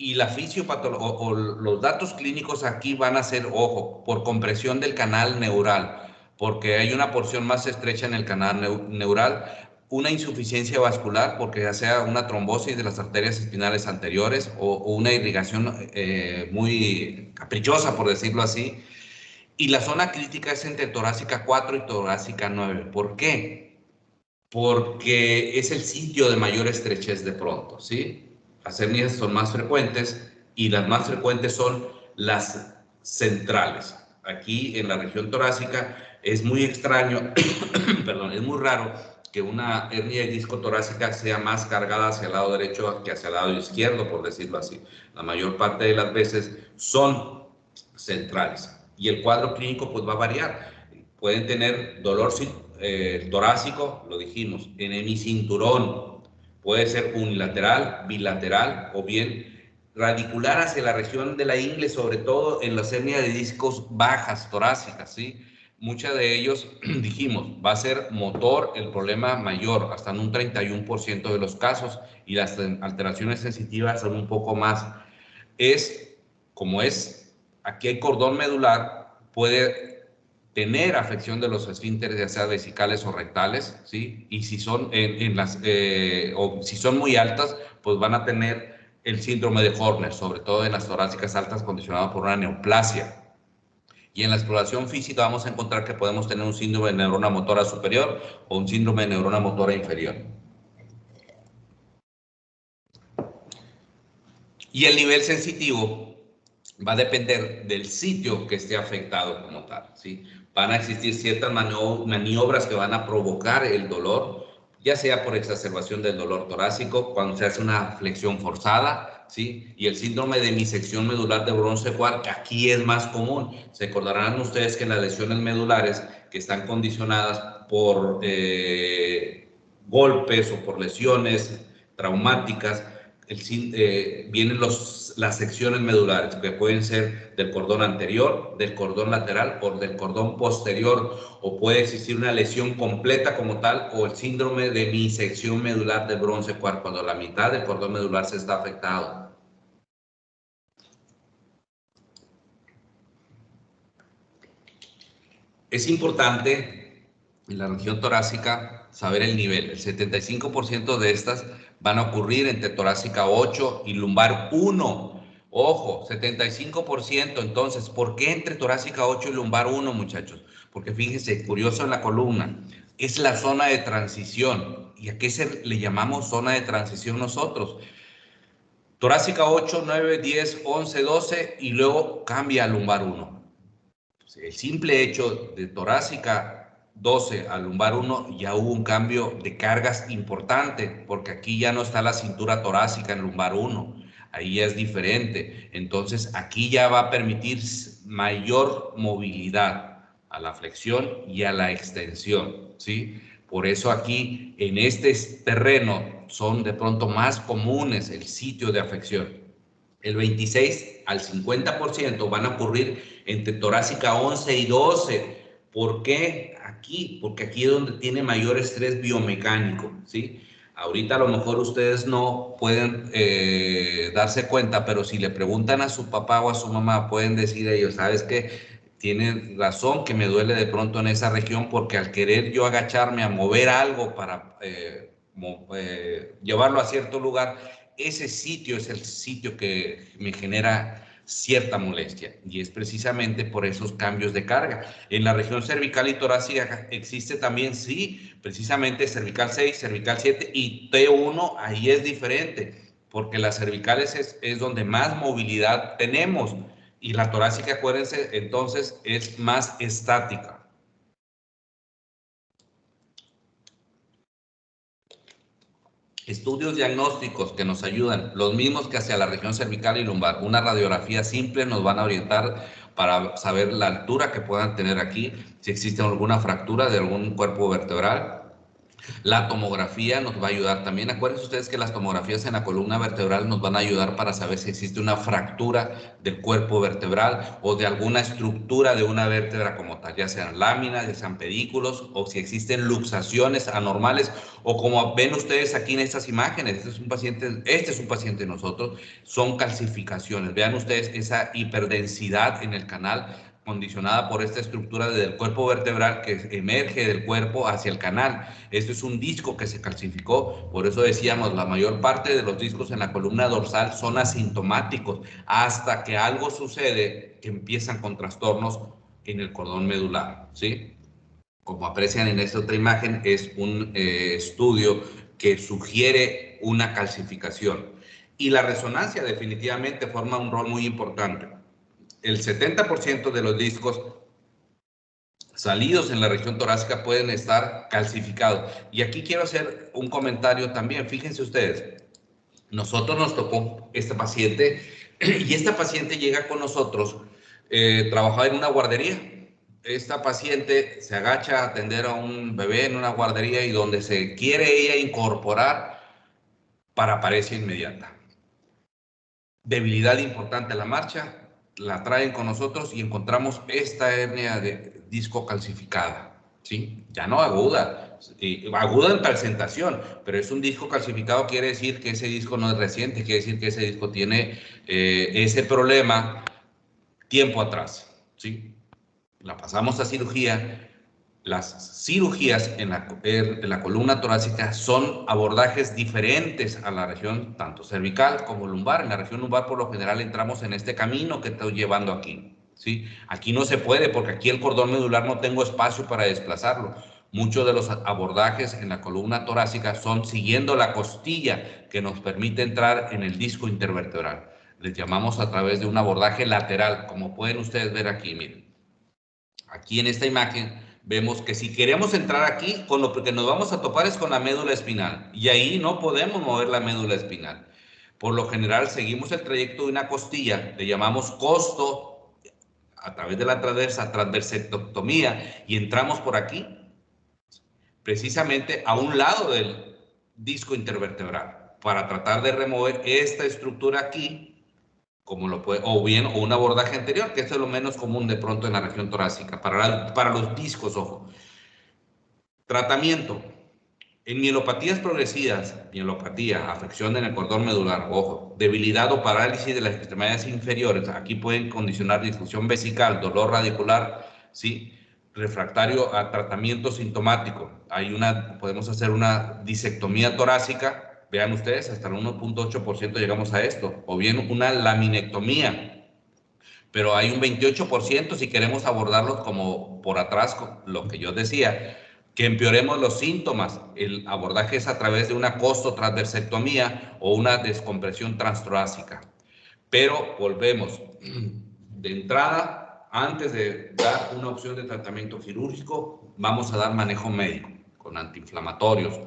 Y la fisiopatología o los datos clínicos aquí van a ser, ojo, por compresión del canal neural, porque hay una porción más estrecha en el canal neural, una insuficiencia vascular, porque ya sea una trombosis de las arterias espinales anteriores o una irrigación muy caprichosa, por decirlo así. Y la zona crítica es entre torácica 4 y torácica 9. ¿Por qué? Porque es el sitio de mayor estrechez de pronto, ¿sí? Las hernias son más frecuentes y las más frecuentes son las centrales. Aquí en la región torácica es muy extraño, perdón, es muy raro que una hernia de disco torácica sea más cargada hacia el lado derecho que hacia el lado izquierdo, por decirlo así. La mayor parte de las veces son centrales. Y el cuadro clínico pues va a variar. Pueden tener dolor torácico, lo dijimos, en hemicinturón, puede ser unilateral, bilateral o bien radicular hacia la región de la ingle, sobre todo en las hernias de discos bajas torácicas, ¿sí? Muchas de ellos, dijimos, va a ser motor el problema mayor, hasta en un 31% de los casos, y las alteraciones sensitivas son un poco más. Como aquí hay cordón medular, puede tener afección de los esfínteres, ya sea vesicales o rectales, ¿sí? Y si son, o si son muy altas, pues van a tener el síndrome de Horner, sobre todo en las torácicas altas condicionado por una neoplasia. Y en la exploración física vamos a encontrar que podemos tener un síndrome de neurona motora superior o un síndrome de neurona motora inferior. Y el nivel sensitivo va a depender del sitio que esté afectado como tal, ¿sí? Van a existir ciertas maniobras que van a provocar el dolor, ya sea por exacerbación del dolor torácico, cuando se hace una flexión forzada, ¿sí? Y el síndrome de hemisección medular de bronce cuarto, aquí es más común. Se acordarán ustedes que las lesiones medulares que están condicionadas por golpes o por lesiones traumáticas, vienen las secciones medulares, que pueden ser del cordón anterior, del cordón lateral o del cordón posterior, o puede existir una lesión completa como tal, o el síndrome de hemisección medular de bronce cuarto, cuando la mitad del cordón medular se está afectado. Es importante en la región torácica saber el nivel. El 75% de estas van a ocurrir entre torácica 8 y lumbar 1. Ojo, 75%. Entonces, ¿por qué entre torácica 8 y lumbar 1, muchachos? Porque fíjense, curioso en la columna, es la zona de transición. ¿Y a qué le llamamos zona de transición nosotros? Torácica 8, 9, 10, 11, 12 y luego cambia a lumbar 1. El simple hecho de torácica 12 a lumbar 1 ya hubo un cambio de cargas importante, porque aquí ya no está la cintura torácica en lumbar 1, ahí ya es diferente. Entonces aquí ya va a permitir mayor movilidad a la flexión y a la extensión, ¿sí? Por eso aquí en este terreno son de pronto más comunes el sitio de afección. El 26 al 50% van a ocurrir entre torácica 11 y 12. ¿Por qué aquí? Porque aquí es donde tiene mayor estrés biomecánico, ¿sí? Ahorita a lo mejor ustedes no pueden darse cuenta, pero si le preguntan a su papá o a su mamá, pueden decir ellos, ¿sabes qué? Tienen razón que me duele de pronto en esa región, porque al querer yo agacharme a mover algo para llevarlo a cierto lugar, ese sitio es el sitio que me genera cierta molestia, y es precisamente por esos cambios de carga. En la región cervical y torácica existe también, sí, precisamente cervical 6, cervical 7 y T1, ahí es diferente, porque las cervicales es donde más movilidad tenemos, y la torácica, acuérdense, entonces es más estática. Estudios diagnósticos que nos ayudan, los mismos que hacia la región cervical y lumbar. Una radiografía simple nos van a orientar para saber la altura que puedan tener aquí, si existe alguna fractura de algún cuerpo vertebral. La tomografía nos va a ayudar también. Acuérdense ustedes que las tomografías en la columna vertebral nos van a ayudar para saber si existe una fractura del cuerpo vertebral o de alguna estructura de una vértebra como tal, ya sean láminas, ya sean pedículos, o si existen luxaciones anormales, o como ven ustedes aquí en estas imágenes, este es un paciente de nosotros, son calcificaciones. Vean ustedes esa hiperdensidad en el canal, condicionada por esta estructura del cuerpo vertebral que emerge del cuerpo hacia el canal. Esto es un disco que se calcificó, por eso decíamos, la mayor parte de los discos en la columna dorsal son asintomáticos, hasta que algo sucede que empiezan con trastornos en el cordón medular, ¿sí? Como aprecian en esta otra imagen, es un estudio que sugiere una calcificación. Y la resonancia definitivamente forma un rol muy importante. El 70% de los discos salidos en la región torácica pueden estar calcificados. Y aquí quiero hacer un comentario también. Fíjense ustedes, nosotros nos tocó esta paciente y esta paciente llega con nosotros, trabajaba en una guardería. Esta paciente se agacha a atender a un bebé en una guardería y donde se quiere ella incorporar, paraparesia inmediata. Debilidad importante a la marcha, la traen con nosotros y encontramos esta hernia de disco calcificada, ¿sí? Ya no aguda, aguda en presentación, pero es un disco calcificado, quiere decir que ese disco no es reciente, quiere decir que ese disco tiene ese problema tiempo atrás, ¿sí? La pasamos a cirugía. Las cirugías en la columna torácica son abordajes diferentes a la región tanto cervical como lumbar. En la región lumbar por lo general entramos en este camino que estoy llevando aquí, ¿sí? Aquí no se puede porque aquí el cordón medular no tengo espacio para desplazarlo. Muchos de los abordajes en la columna torácica son siguiendo la costilla que nos permite entrar en el disco intervertebral. Les llamamos a través de un abordaje lateral, como pueden ustedes ver aquí, miren. Aquí en esta imagen vemos que si queremos entrar aquí, con lo que nos vamos a topar es con la médula espinal. Y ahí no podemos mover la médula espinal. Por lo general seguimos el trayecto de una costilla, le llamamos costo a través de la transversectomía y entramos por aquí, precisamente a un lado del disco intervertebral, para tratar de remover esta estructura aquí, como lo puede, o un abordaje anterior, que esto es lo menos común de pronto en la región torácica, para los discos, ojo. Tratamiento. En mielopatías progresivas, mielopatía, afección en el cordón medular, ojo, debilidad o parálisis de las extremidades inferiores, aquí pueden condicionar disfunción vesical, dolor radicular, ¿sí? Refractario a tratamiento sintomático. Podemos hacer una disectomía torácica, vean ustedes, hasta el 1.8% llegamos a esto, o bien una laminectomía, pero hay un 28% si queremos abordarlos como por atrás, lo que yo decía, que empeoremos los síntomas. El abordaje es a través de una costotransversectomía o una descompresión transtorácica. Pero volvemos, de entrada, antes de dar una opción de tratamiento quirúrgico, vamos a dar manejo médico, con antiinflamatorios,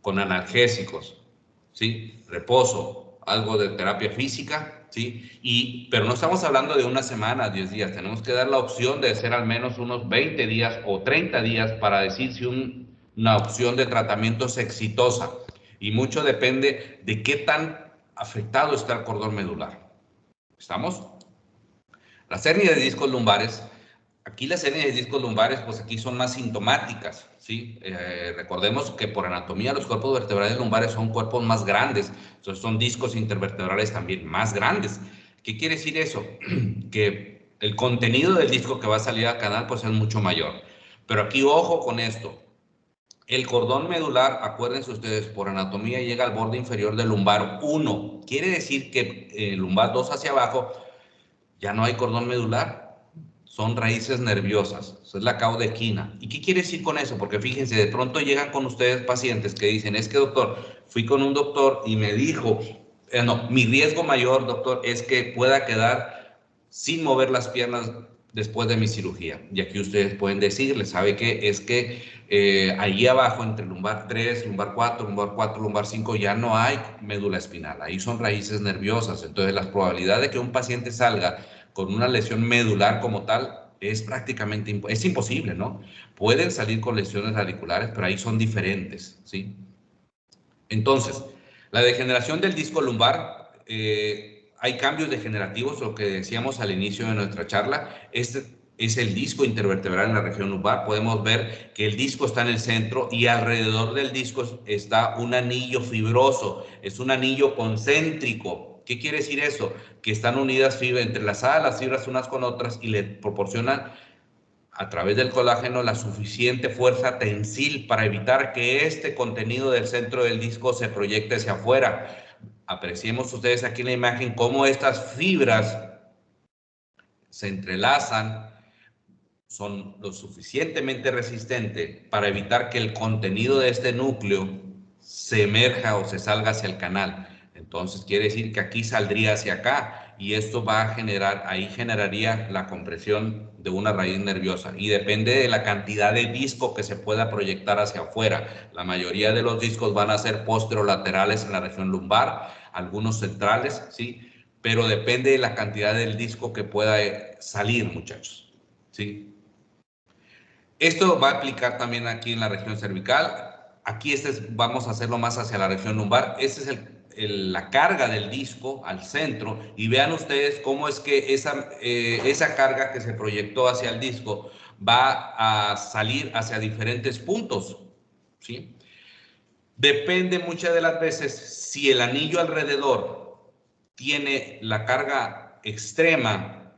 con analgésicos, ¿sí? Reposo, algo de terapia física, ¿sí? Pero no estamos hablando de una semana, 10 días, tenemos que dar la opción de hacer al menos unos 20 días o 30 días para decir si una opción de tratamiento es exitosa. Y mucho depende de qué tan afectado está el cordón medular. ¿Estamos? Las hernias de discos lumbares, aquí las hernias de discos lumbares, pues aquí son más sintomáticas, ¿sí? Recordemos que por anatomía los cuerpos vertebrales lumbares son cuerpos más grandes, entonces son discos intervertebrales también más grandes. ¿Qué quiere decir eso? Que el contenido del disco que va a salir al canal pues es mucho mayor. Pero aquí ojo con esto. El cordón medular, acuérdense ustedes, por anatomía llega al borde inferior del lumbar 1. Quiere decir que el lumbar 2 hacia abajo ya no hay cordón medular, son raíces nerviosas, eso es la caudequina. ¿Y qué quiere decir con eso? Porque fíjense, de pronto llegan con ustedes pacientes que dicen, es que doctor, fui con un doctor y me dijo, no, mi riesgo mayor, doctor, es que pueda quedar sin mover las piernas después de mi cirugía. Y aquí ustedes pueden decirle, ¿sabe qué? Es que ahí abajo, entre lumbar 3, lumbar 4, lumbar 4, lumbar 5, ya no hay médula espinal, ahí son raíces nerviosas. Entonces, la probabilidad de que un paciente salga con una lesión medular como tal es prácticamente es imposible, ¿no? Pueden salir con lesiones radiculares, pero ahí son diferentes, ¿sí? Entonces, la degeneración del disco lumbar, hay cambios degenerativos, lo que decíamos al inicio de nuestra charla. Este es el disco intervertebral en la región lumbar. Podemos ver que el disco está en el centro y alrededor del disco está un anillo fibroso, es un anillo concéntrico. ¿Qué quiere decir eso? Que están unidas, entrelazadas las fibras unas con otras y le proporcionan a través del colágeno la suficiente fuerza tensil para evitar que este contenido del centro del disco se proyecte hacia afuera. Apreciemos ustedes aquí en la imagen cómo estas fibras se entrelazan, son lo suficientemente resistentes para evitar que el contenido de este núcleo se emerja o se salga hacia el canal. Entonces quiere decir que aquí saldría hacia acá y esto va a generar, ahí generaría la compresión de una raíz nerviosa y depende de la cantidad de disco que se pueda proyectar hacia afuera. La mayoría de los discos van a ser posterolaterales en la región lumbar, algunos centrales, ¿sí? Pero depende de la cantidad del disco que pueda salir, muchachos, ¿sí? Esto va a aplicar también aquí en la región cervical. Aquí vamos a hacerlo más hacia la región lumbar. Esta es la carga del disco al centro y vean ustedes cómo es que esa carga que se proyectó hacia el disco va a salir hacia diferentes puntos, ¿sí? Depende muchas de las veces si el anillo alrededor tiene la carga extrema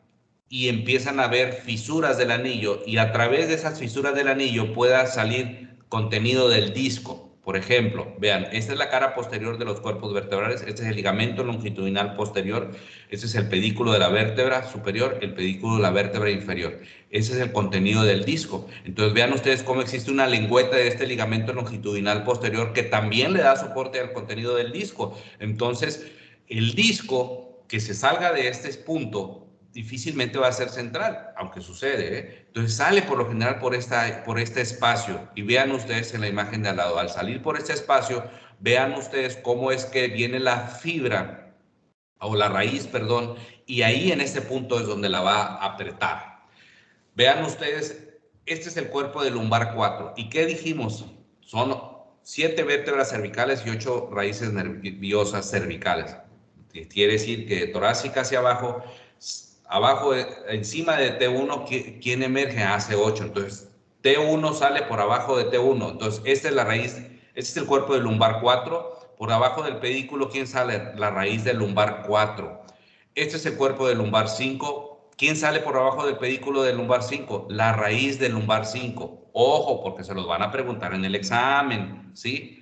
y empiezan a haber fisuras del anillo y a través de esas fisuras del anillo pueda salir contenido del disco. Por ejemplo, vean, esta es la cara posterior de los cuerpos vertebrales, este es el ligamento longitudinal posterior, este es el pedículo de la vértebra superior, el pedículo de la vértebra inferior. Ese es el contenido del disco. Entonces vean ustedes cómo existe una lengüeta de este ligamento longitudinal posterior que también le da soporte al contenido del disco. Entonces, el disco que se salga de este punto difícilmente va a ser central, aunque sucede, ¿eh? Entonces sale por lo general por este espacio y vean ustedes en la imagen de al lado, al salir por este espacio, vean ustedes cómo es que viene la fibra o la raíz, perdón, y ahí en este punto es donde la va a apretar. Vean ustedes, este es el cuerpo del lumbar 4. ¿Y qué dijimos? Son 7 vértebras cervicales y 8 raíces nerviosas cervicales. Quiere decir que de torácica hacia abajo, encima de T1, ¿quién emerge? Hace 8. Entonces, T1 sale por abajo de T1. Entonces, esta es la raíz, este es el cuerpo del lumbar 4. Por abajo del pedículo, ¿quién sale? La raíz del lumbar 4. Este es el cuerpo del lumbar 5. ¿Quién sale por abajo del pedículo del lumbar 5? La raíz del lumbar 5. Ojo, porque se los van a preguntar en el examen, ¿sí?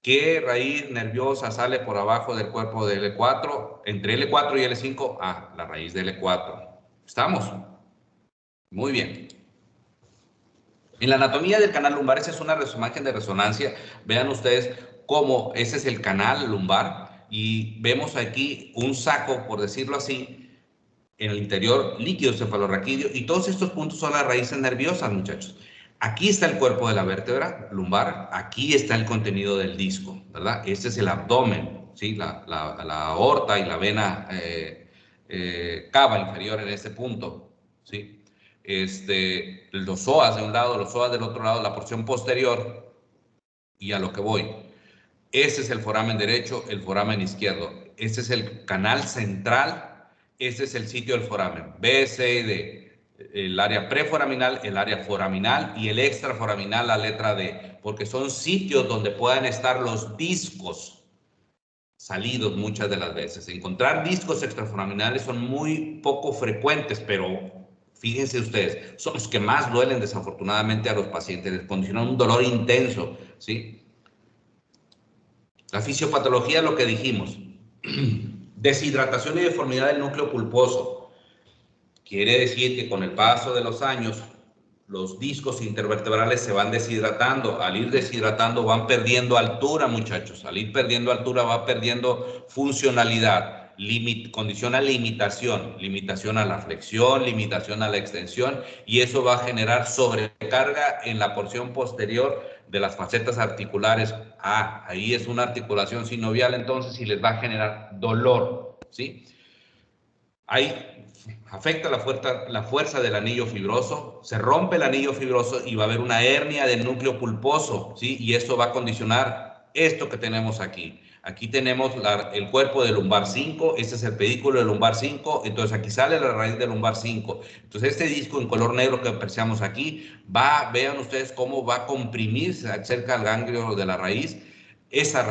¿Qué raíz nerviosa sale por abajo del cuerpo del L4? Entre L4 y L5, la raíz del L4. ¿Estamos? Muy bien. En la anatomía del canal lumbar, esa es una imagen de resonancia. Vean ustedes cómo ese es el canal lumbar y vemos aquí un saco, por decirlo así, en el interior, líquido cefalorraquídeo, y todos estos puntos son las raíces nerviosas, muchachos. Aquí está el cuerpo de la vértebra lumbar, aquí está el contenido del disco, ¿verdad? Este es el abdomen, ¿sí? La aorta y la vena cava inferior en este punto, ¿sí? Los psoas de un lado, los psoas del otro lado, la porción posterior, y a lo que voy. Este es el foramen derecho, el foramen izquierdo. Este es el canal central. Este es el sitio del foramen. B, C y D. El área preforaminal, el área foraminal y el extraforaminal, la letra D. Porque son sitios donde puedan estar los discos salidos muchas de las veces. Encontrar discos extraforaminales son muy poco frecuentes, pero fíjense ustedes, son los que más duelen desafortunadamente a los pacientes. Les condicionan un dolor intenso, ¿sí? La fisiopatología, lo que dijimos, deshidratación y deformidad del núcleo pulposo. Quiere decir que con el paso de los años, los discos intervertebrales se van deshidratando. Al ir deshidratando, van perdiendo altura, muchachos. Al ir perdiendo altura, va perdiendo funcionalidad. Condiciona limitación. Limitación a la flexión, limitación a la extensión, y eso va a generar sobrecarga en la porción posterior de las facetas articulares. Ahí es una articulación sinovial, entonces, y les va a generar dolor, ¿sí? Ahí afecta la fuerza del anillo fibroso, se rompe el anillo fibroso y va a haber una hernia del núcleo pulposo, ¿sí? Y esto va a condicionar esto que tenemos aquí. Aquí tenemos el cuerpo del lumbar 5, este es el pedículo del lumbar 5, entonces aquí sale la raíz del lumbar 5. Entonces este disco en color negro que apreciamos aquí, vean ustedes cómo va a comprimirse cerca al ganglio de la raíz, esa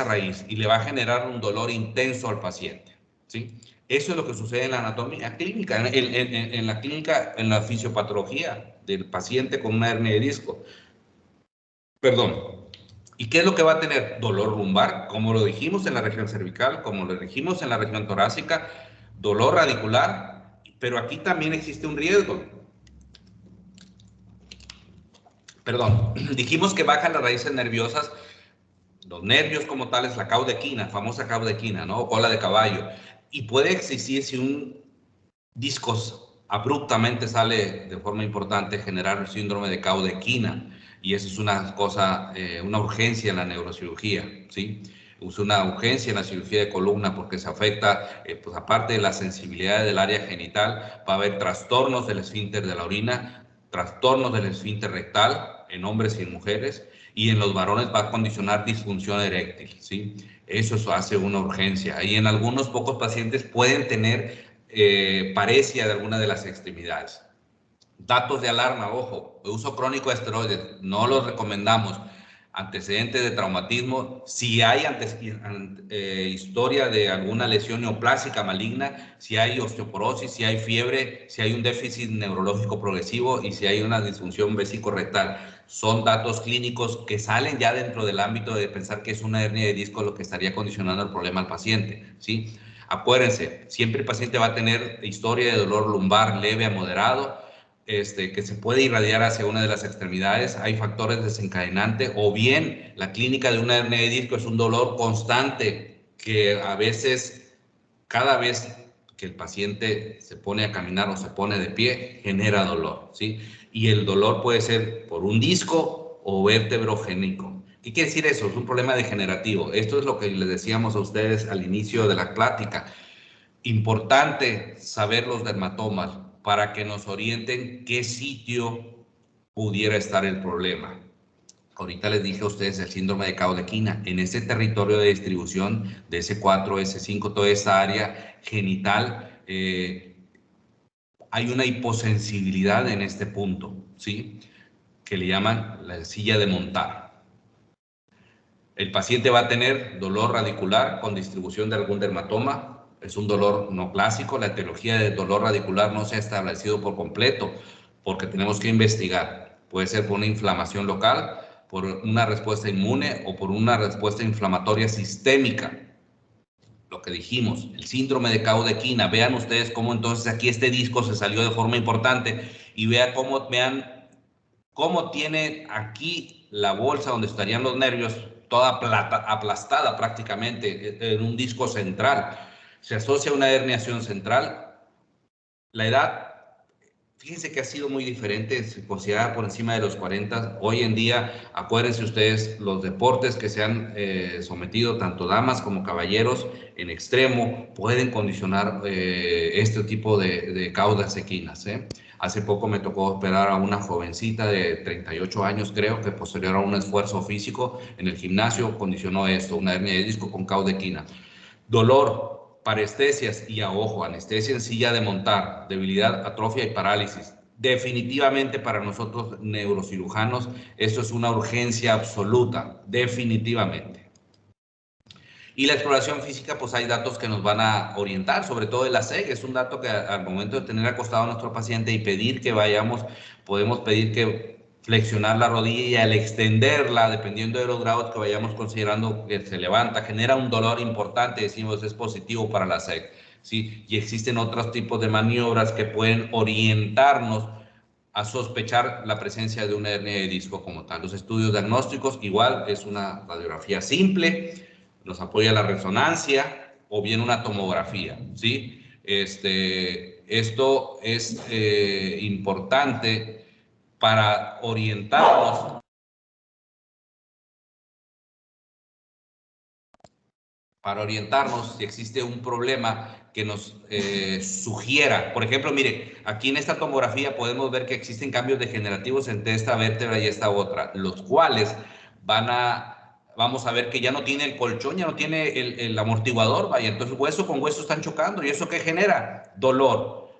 raíz, y le va a generar un dolor intenso al paciente, ¿sí? Eso es lo que sucede en la anatomía clínica, en la clínica, en la fisiopatología del paciente con una hernia de disco. Perdón. ¿Y qué es lo que va a tener? Dolor lumbar, como lo dijimos en la región cervical, como lo dijimos en la región torácica, dolor radicular, pero aquí también existe un riesgo. Perdón, dijimos que bajan las raíces nerviosas, los nervios como tales, la caudequina, famosa caudequina, ¿no? O cola de caballo. Y puede existir, si un disco abruptamente sale de forma importante, generar el síndrome de caudequina. Y eso es una cosa, una urgencia en la neurocirugía, ¿sí? Es una urgencia en la cirugía de columna porque se afecta, pues aparte de la sensibilidad del área genital, va a haber trastornos del esfínter de la orina, trastornos del esfínter rectal en hombres y en mujeres, y en los varones va a condicionar disfunción eréctil, ¿sí? Eso hace una urgencia. Y en algunos pocos pacientes pueden tener paresia de alguna de las extremidades. Datos de alarma, ojo, uso crónico de esteroides, no los recomendamos. Antecedentes de traumatismo, si hay historia de alguna lesión neoplásica maligna, si hay osteoporosis, si hay fiebre, si hay un déficit neurológico progresivo y si hay una disfunción vesicorrectal. Son datos clínicos que salen ya dentro del ámbito de pensar que es una hernia de disco lo que estaría condicionando el problema al paciente, ¿sí? Acuérdense, siempre el paciente va a tener historia de dolor lumbar leve a moderado, que se puede irradiar hacia una de las extremidades. Hay factores desencadenantes, o bien la clínica de una hernia de disco es un dolor constante que a veces, cada vez que el paciente se pone a caminar o se pone de pie, genera dolor, ¿sí? Y el dolor puede ser por un disco o vértebrogénico. ¿Qué quiere decir eso? Es un problema degenerativo. Esto es lo que les decíamos a ustedes al inicio de la plática. Importante saber los dermatomas para que nos orienten qué sitio pudiera estar el problema. Ahorita les dije a ustedes el síndrome de Caudequina. En ese territorio de distribución de S4, S5, toda esa área genital, hay una hiposensibilidad en este punto, ¿sí? Que le llaman la silla de montar. El paciente va a tener dolor radicular con distribución de algún dermatoma. Es un dolor no clásico. La etiología del dolor radicular no se ha establecido por completo porque tenemos que investigar. Puede ser por una inflamación local, por una respuesta inmune o por una respuesta inflamatoria sistémica. Lo que dijimos, el síndrome de Caudequina. Vean ustedes cómo entonces aquí este disco se salió de forma importante y vean cómo tiene aquí la bolsa donde estarían los nervios toda aplastada prácticamente en un disco central. Se asocia a una herniación central. La edad, fíjense que ha sido muy diferente, se considera por encima de los 40. Hoy en día, acuérdense ustedes, los deportes que se han sometido, tanto damas como caballeros, en extremo, pueden condicionar este tipo de caudas equinas. Hace poco me tocó operar a una jovencita de 38 años, creo, que posterior a un esfuerzo físico en el gimnasio condicionó esto, una hernia de disco con caudequina. Dolor, parestesias y, ojo, anestesia en silla de montar, debilidad, atrofia y parálisis. Definitivamente para nosotros neurocirujanos esto es una urgencia absoluta, definitivamente. Y la exploración física, pues hay datos que nos van a orientar, sobre todo el ASEG, es un dato que al momento de tener acostado a nuestro paciente y pedir que vayamos, podemos pedir que flexionar la rodilla y al extenderla, dependiendo de los grados que vayamos considerando que se levanta, genera un dolor importante, decimos es positivo para la ASEG, ¿sí? Y existen otros tipos de maniobras que pueden orientarnos a sospechar la presencia de una hernia de disco como tal. Los estudios diagnósticos, igual, es una radiografía simple, nos apoya la resonancia o bien una tomografía, ¿sí? Esto es importante para orientarnos si existe un problema que nos sugiera. Por ejemplo, mire, aquí en esta tomografía podemos ver que existen cambios degenerativos entre esta vértebra y esta otra, los cuales vamos a ver que ya no tiene el colchón, ya no tiene el amortiguador, vaya, entonces hueso con hueso están chocando, ¿y eso qué genera? Dolor.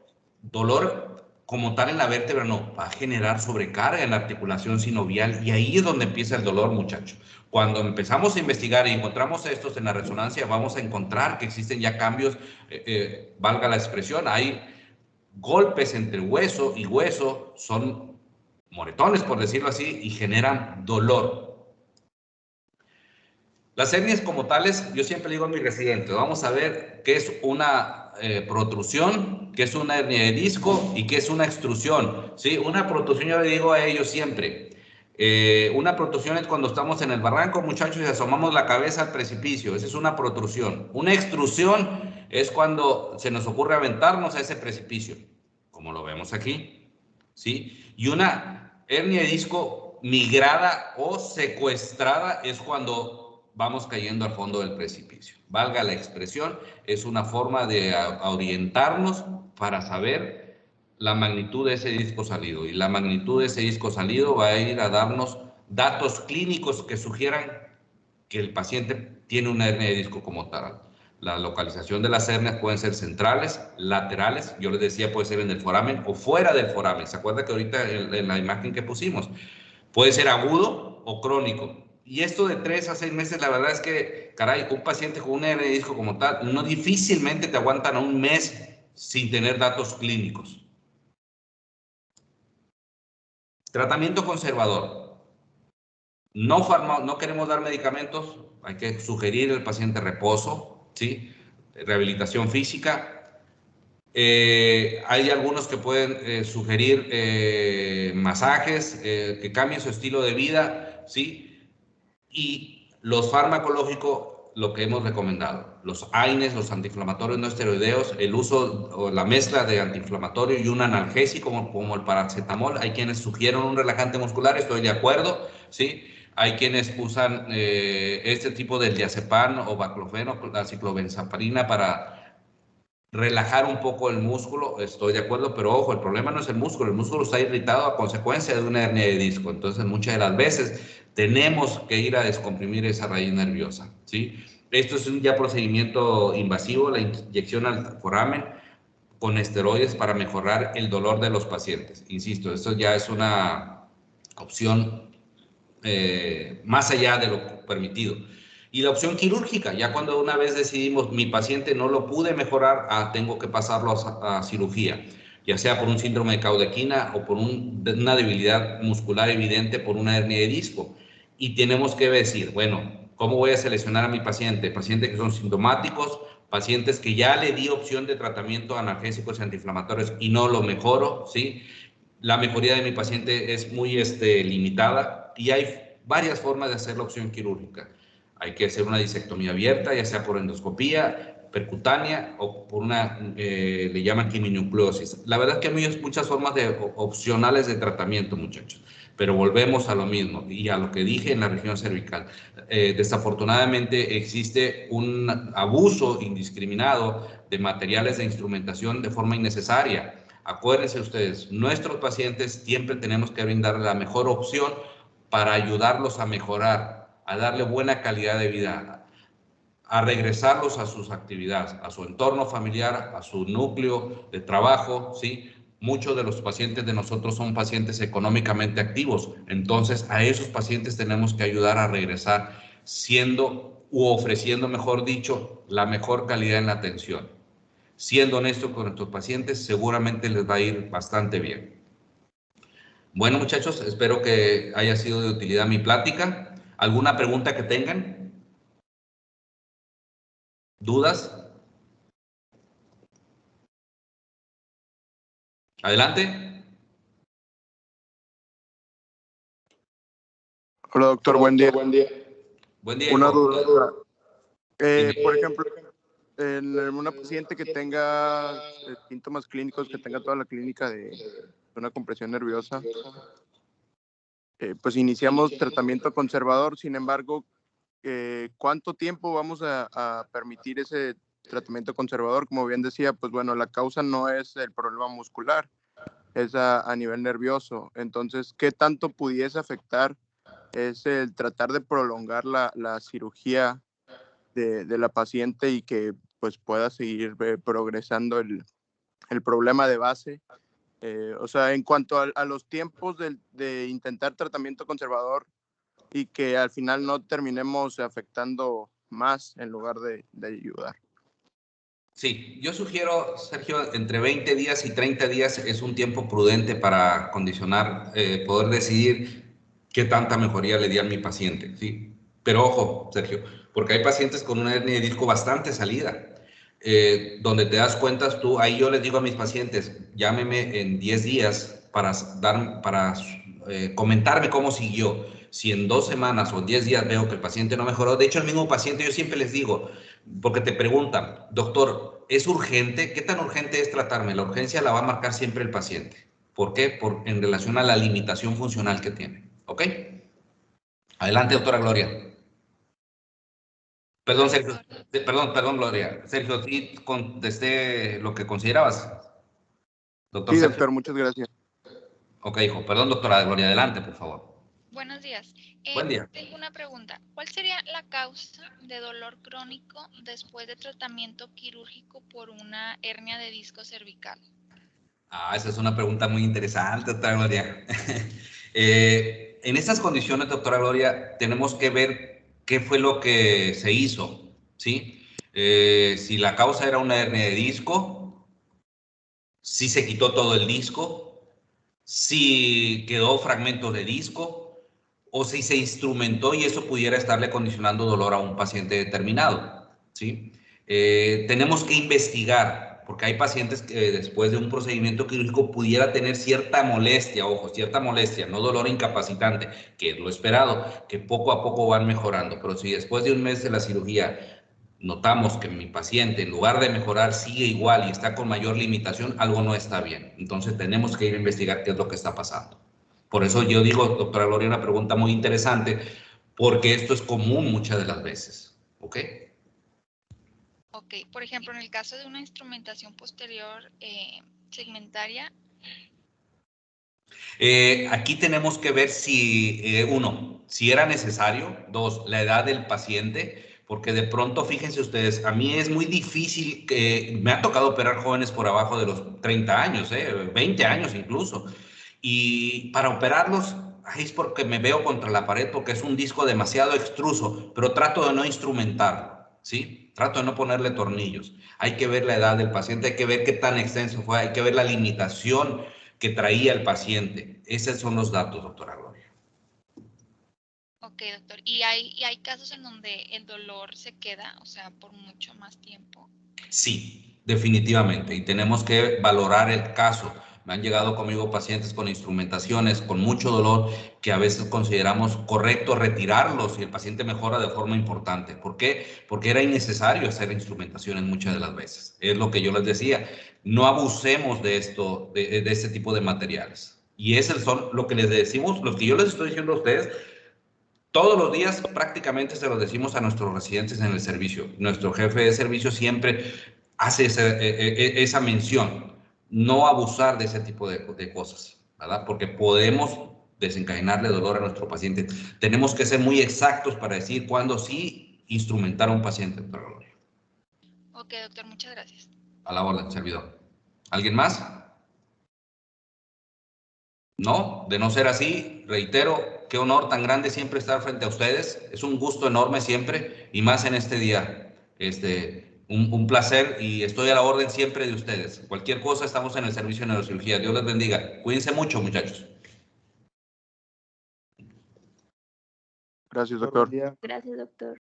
Dolor como tal en la vértebra no, va a generar sobrecarga en la articulación sinovial y ahí es donde empieza el dolor, muchachos. Cuando empezamos a investigar y encontramos estos en la resonancia, vamos a encontrar que existen ya cambios, valga la expresión, hay golpes entre hueso y hueso, son moretones, por decirlo así, y generan dolor. Las hernias como tales, yo siempre digo a mis residentes, vamos a ver qué es una protrusión, qué es una hernia de disco y qué es una extrusión. ¿Sí? Una protrusión, yo le digo a ellos siempre, una protrusión es cuando estamos en el barranco, muchachos, y asomamos la cabeza al precipicio, esa es una protrusión. Una extrusión es cuando se nos ocurre aventarnos a ese precipicio, como lo vemos aquí, ¿sí? Y una hernia de disco migrada o secuestrada es cuando vamos cayendo al fondo del precipicio. Valga la expresión, es una forma de orientarnos para saber la magnitud de ese disco salido. Y la magnitud de ese disco salido va a ir a darnos datos clínicos que sugieran que el paciente tiene una hernia de disco como tal. La localización de las hernias pueden ser centrales, laterales, yo les decía puede ser en el foramen o fuera del foramen. ¿Se acuerda que ahorita en la imagen que pusimos? Puede ser agudo o crónico. Y esto de 3 a 6 meses, la verdad es que, caray, un paciente con una hernia de disco como tal, no difícilmente te aguantan un mes sin tener datos clínicos. Tratamiento conservador. No queremos dar medicamentos, hay que sugerir al paciente reposo, ¿sí? Rehabilitación física. Hay algunos que pueden sugerir masajes, que cambien su estilo de vida, ¿sí? Y los farmacológicos, lo que hemos recomendado, los AINES, los antiinflamatorios no esteroideos, el uso o la mezcla de antiinflamatorio y un analgésico como el paracetamol. Hay quienes sugieren un relajante muscular, estoy de acuerdo, ¿sí? Hay quienes usan este tipo del diazepam o baclofeno, la ciclobenzaparina, para relajar un poco el músculo. Estoy de acuerdo, pero ojo, el problema no es el músculo está irritado a consecuencia de una hernia de disco. Entonces, muchas de las veces tenemos que ir a descomprimir esa raíz nerviosa, ¿sí? Esto es un ya procedimiento invasivo, la inyección al foramen con esteroides para mejorar el dolor de los pacientes. Insisto, esto ya es una opción más allá de lo permitido. Y la opción quirúrgica, ya cuando una vez decidimos, mi paciente no lo pude mejorar, tengo que pasarlo a cirugía, ya sea por un síndrome de Caudequina o por una debilidad muscular evidente por una hernia de disco. Y tenemos que decir, bueno, ¿cómo voy a seleccionar a mi paciente? Pacientes que son sintomáticos, pacientes que ya le di opción de tratamiento analgésicos y antiinflamatorios y no lo mejoro, ¿sí? La mejoría de mi paciente es muy limitada y hay varias formas de hacer la opción quirúrgica. Hay que hacer una disectomía abierta, ya sea por endoscopía, percutánea o por una, le llaman quiminucleosis. La verdad es que hay muchas formas opcionales de tratamiento, muchachos, pero volvemos a lo mismo y a lo que dije en la región cervical. Desafortunadamente existe un abuso indiscriminado de materiales de instrumentación de forma innecesaria. Acuérdense ustedes, nuestros pacientes siempre tenemos que brindar la mejor opción para ayudarlos a mejorar, a darle buena calidad de vida, a regresarlos a sus actividades, a su entorno familiar, a su núcleo de trabajo, ¿sí? Muchos de los pacientes de nosotros son pacientes económicamente activos, entonces a esos pacientes tenemos que ayudar a regresar siendo u ofreciendo, mejor dicho, la mejor calidad en la atención. Siendo honesto con nuestros pacientes, seguramente les va a ir bastante bien. Bueno, muchachos, espero que haya sido de utilidad mi plática. ¿Alguna pregunta que tengan? ¿Dudas? Adelante. Hola, doctor, buen día. Buen día, Una hijo. duda. Dime. Por ejemplo, en una paciente que tenga síntomas clínicos, que tenga toda la clínica de una compresión nerviosa, pues iniciamos tratamiento conservador. Sin embargo, ¿cuánto tiempo vamos a permitir ese tratamiento conservador? Como bien decía, pues bueno, la causa no es el problema muscular, es a nivel nervioso. Entonces, ¿qué tanto pudiese afectar es el tratar de prolongar la cirugía de la paciente y que pues pueda seguir progresando el problema de base? O sea, en cuanto a los tiempos de intentar tratamiento conservador y que al final no terminemos afectando más en lugar de ayudar. Sí, yo sugiero, Sergio, entre 20 días y 30 días es un tiempo prudente para condicionar, poder decidir qué tanta mejoría le di a mi paciente, ¿sí? Pero ojo, Sergio, porque hay pacientes con una hernia de disco bastante salida, donde te das cuenta tú, ahí yo les digo a mis pacientes, llámeme en 10 días para comentarme cómo siguió. Si en 2 semanas o 10 días veo que el paciente no mejoró, de hecho el mismo paciente yo siempre les digo, porque te preguntan, doctor, ¿es urgente? ¿Qué tan urgente es tratarme? La urgencia la va a marcar siempre el paciente. ¿Por qué? En relación a la limitación funcional que tiene. ¿Ok? Adelante, doctora Gloria. Perdón, Sergio. Perdón, Gloria. Sergio, sí contesté lo que considerabas. Doctor Sí, Sergio. doctor, muchas gracias. Ok, hijo. Perdón, doctora Gloria. Adelante, por favor. Buenos días. Buen día. Tengo una pregunta. ¿Cuál sería la causa de dolor crónico después de tratamiento quirúrgico por una hernia de disco cervical? Esa es una pregunta muy interesante, doctora Gloria. En estas condiciones, doctora Gloria, tenemos que ver qué fue lo que se hizo, ¿sí? Si la causa era una hernia de disco, si se quitó todo el disco, si quedó fragmentos de disco, o si se instrumentó y eso pudiera estarle condicionando dolor a un paciente determinado, ¿sí? Tenemos que investigar, porque hay pacientes que después de un procedimiento quirúrgico pudiera tener cierta molestia, ojo, cierta molestia, no dolor incapacitante, que es lo esperado, que poco a poco van mejorando, pero si después de un mes de la cirugía notamos que mi paciente, en lugar de mejorar, sigue igual y está con mayor limitación, algo no está bien. Entonces tenemos que ir a investigar qué es lo que está pasando. Por eso yo digo, doctora Gloria, una pregunta muy interesante, porque esto es común muchas de las veces, ¿ok? Ok, por ejemplo, en el caso de una instrumentación posterior segmentaria. Aquí tenemos que ver si, uno, si era necesario, dos, la edad del paciente, porque de pronto, fíjense ustedes, a mí es muy difícil, me ha tocado operar jóvenes por abajo de los 30 años, 20 años incluso, y para operarlos, ahí es porque me veo contra la pared, porque es un disco demasiado extruso, pero trato de no instrumentarlo, ¿sí? Trato de no ponerle tornillos. Hay que ver la edad del paciente, hay que ver qué tan extenso fue, hay que ver la limitación que traía el paciente. Esos son los datos, doctora Gloria. Ok, doctor. ¿Y hay casos en donde el dolor se queda, o sea, por mucho más tiempo? Sí, definitivamente. Y tenemos que valorar el caso. Me han llegado conmigo pacientes con instrumentaciones, con mucho dolor, que a veces consideramos correcto retirarlos y el paciente mejora de forma importante. ¿Por qué? Porque era innecesario hacer instrumentaciones muchas de las veces. Es lo que yo les decía. No abusemos de esto, de este tipo de materiales. Y eso son lo que les decimos, lo que yo les estoy diciendo a ustedes. Todos los días prácticamente se lo decimos a nuestros residentes en el servicio. Nuestro jefe de servicio siempre hace esa mención, no abusar de ese tipo de cosas, ¿verdad? Porque podemos desencadenarle dolor a nuestro paciente. Tenemos que ser muy exactos para decir cuándo sí instrumentar a un paciente. Ok, doctor, muchas gracias. A la orden, servidor. ¿Alguien más? No, de no ser así, reitero, qué honor tan grande siempre estar frente a ustedes. Es un gusto enorme siempre y más en este día. Un placer y estoy a la orden siempre de ustedes. Cualquier cosa, estamos en el servicio de neurocirugía. Dios les bendiga. Cuídense mucho, muchachos. Gracias, doctor. Gracias, doctor.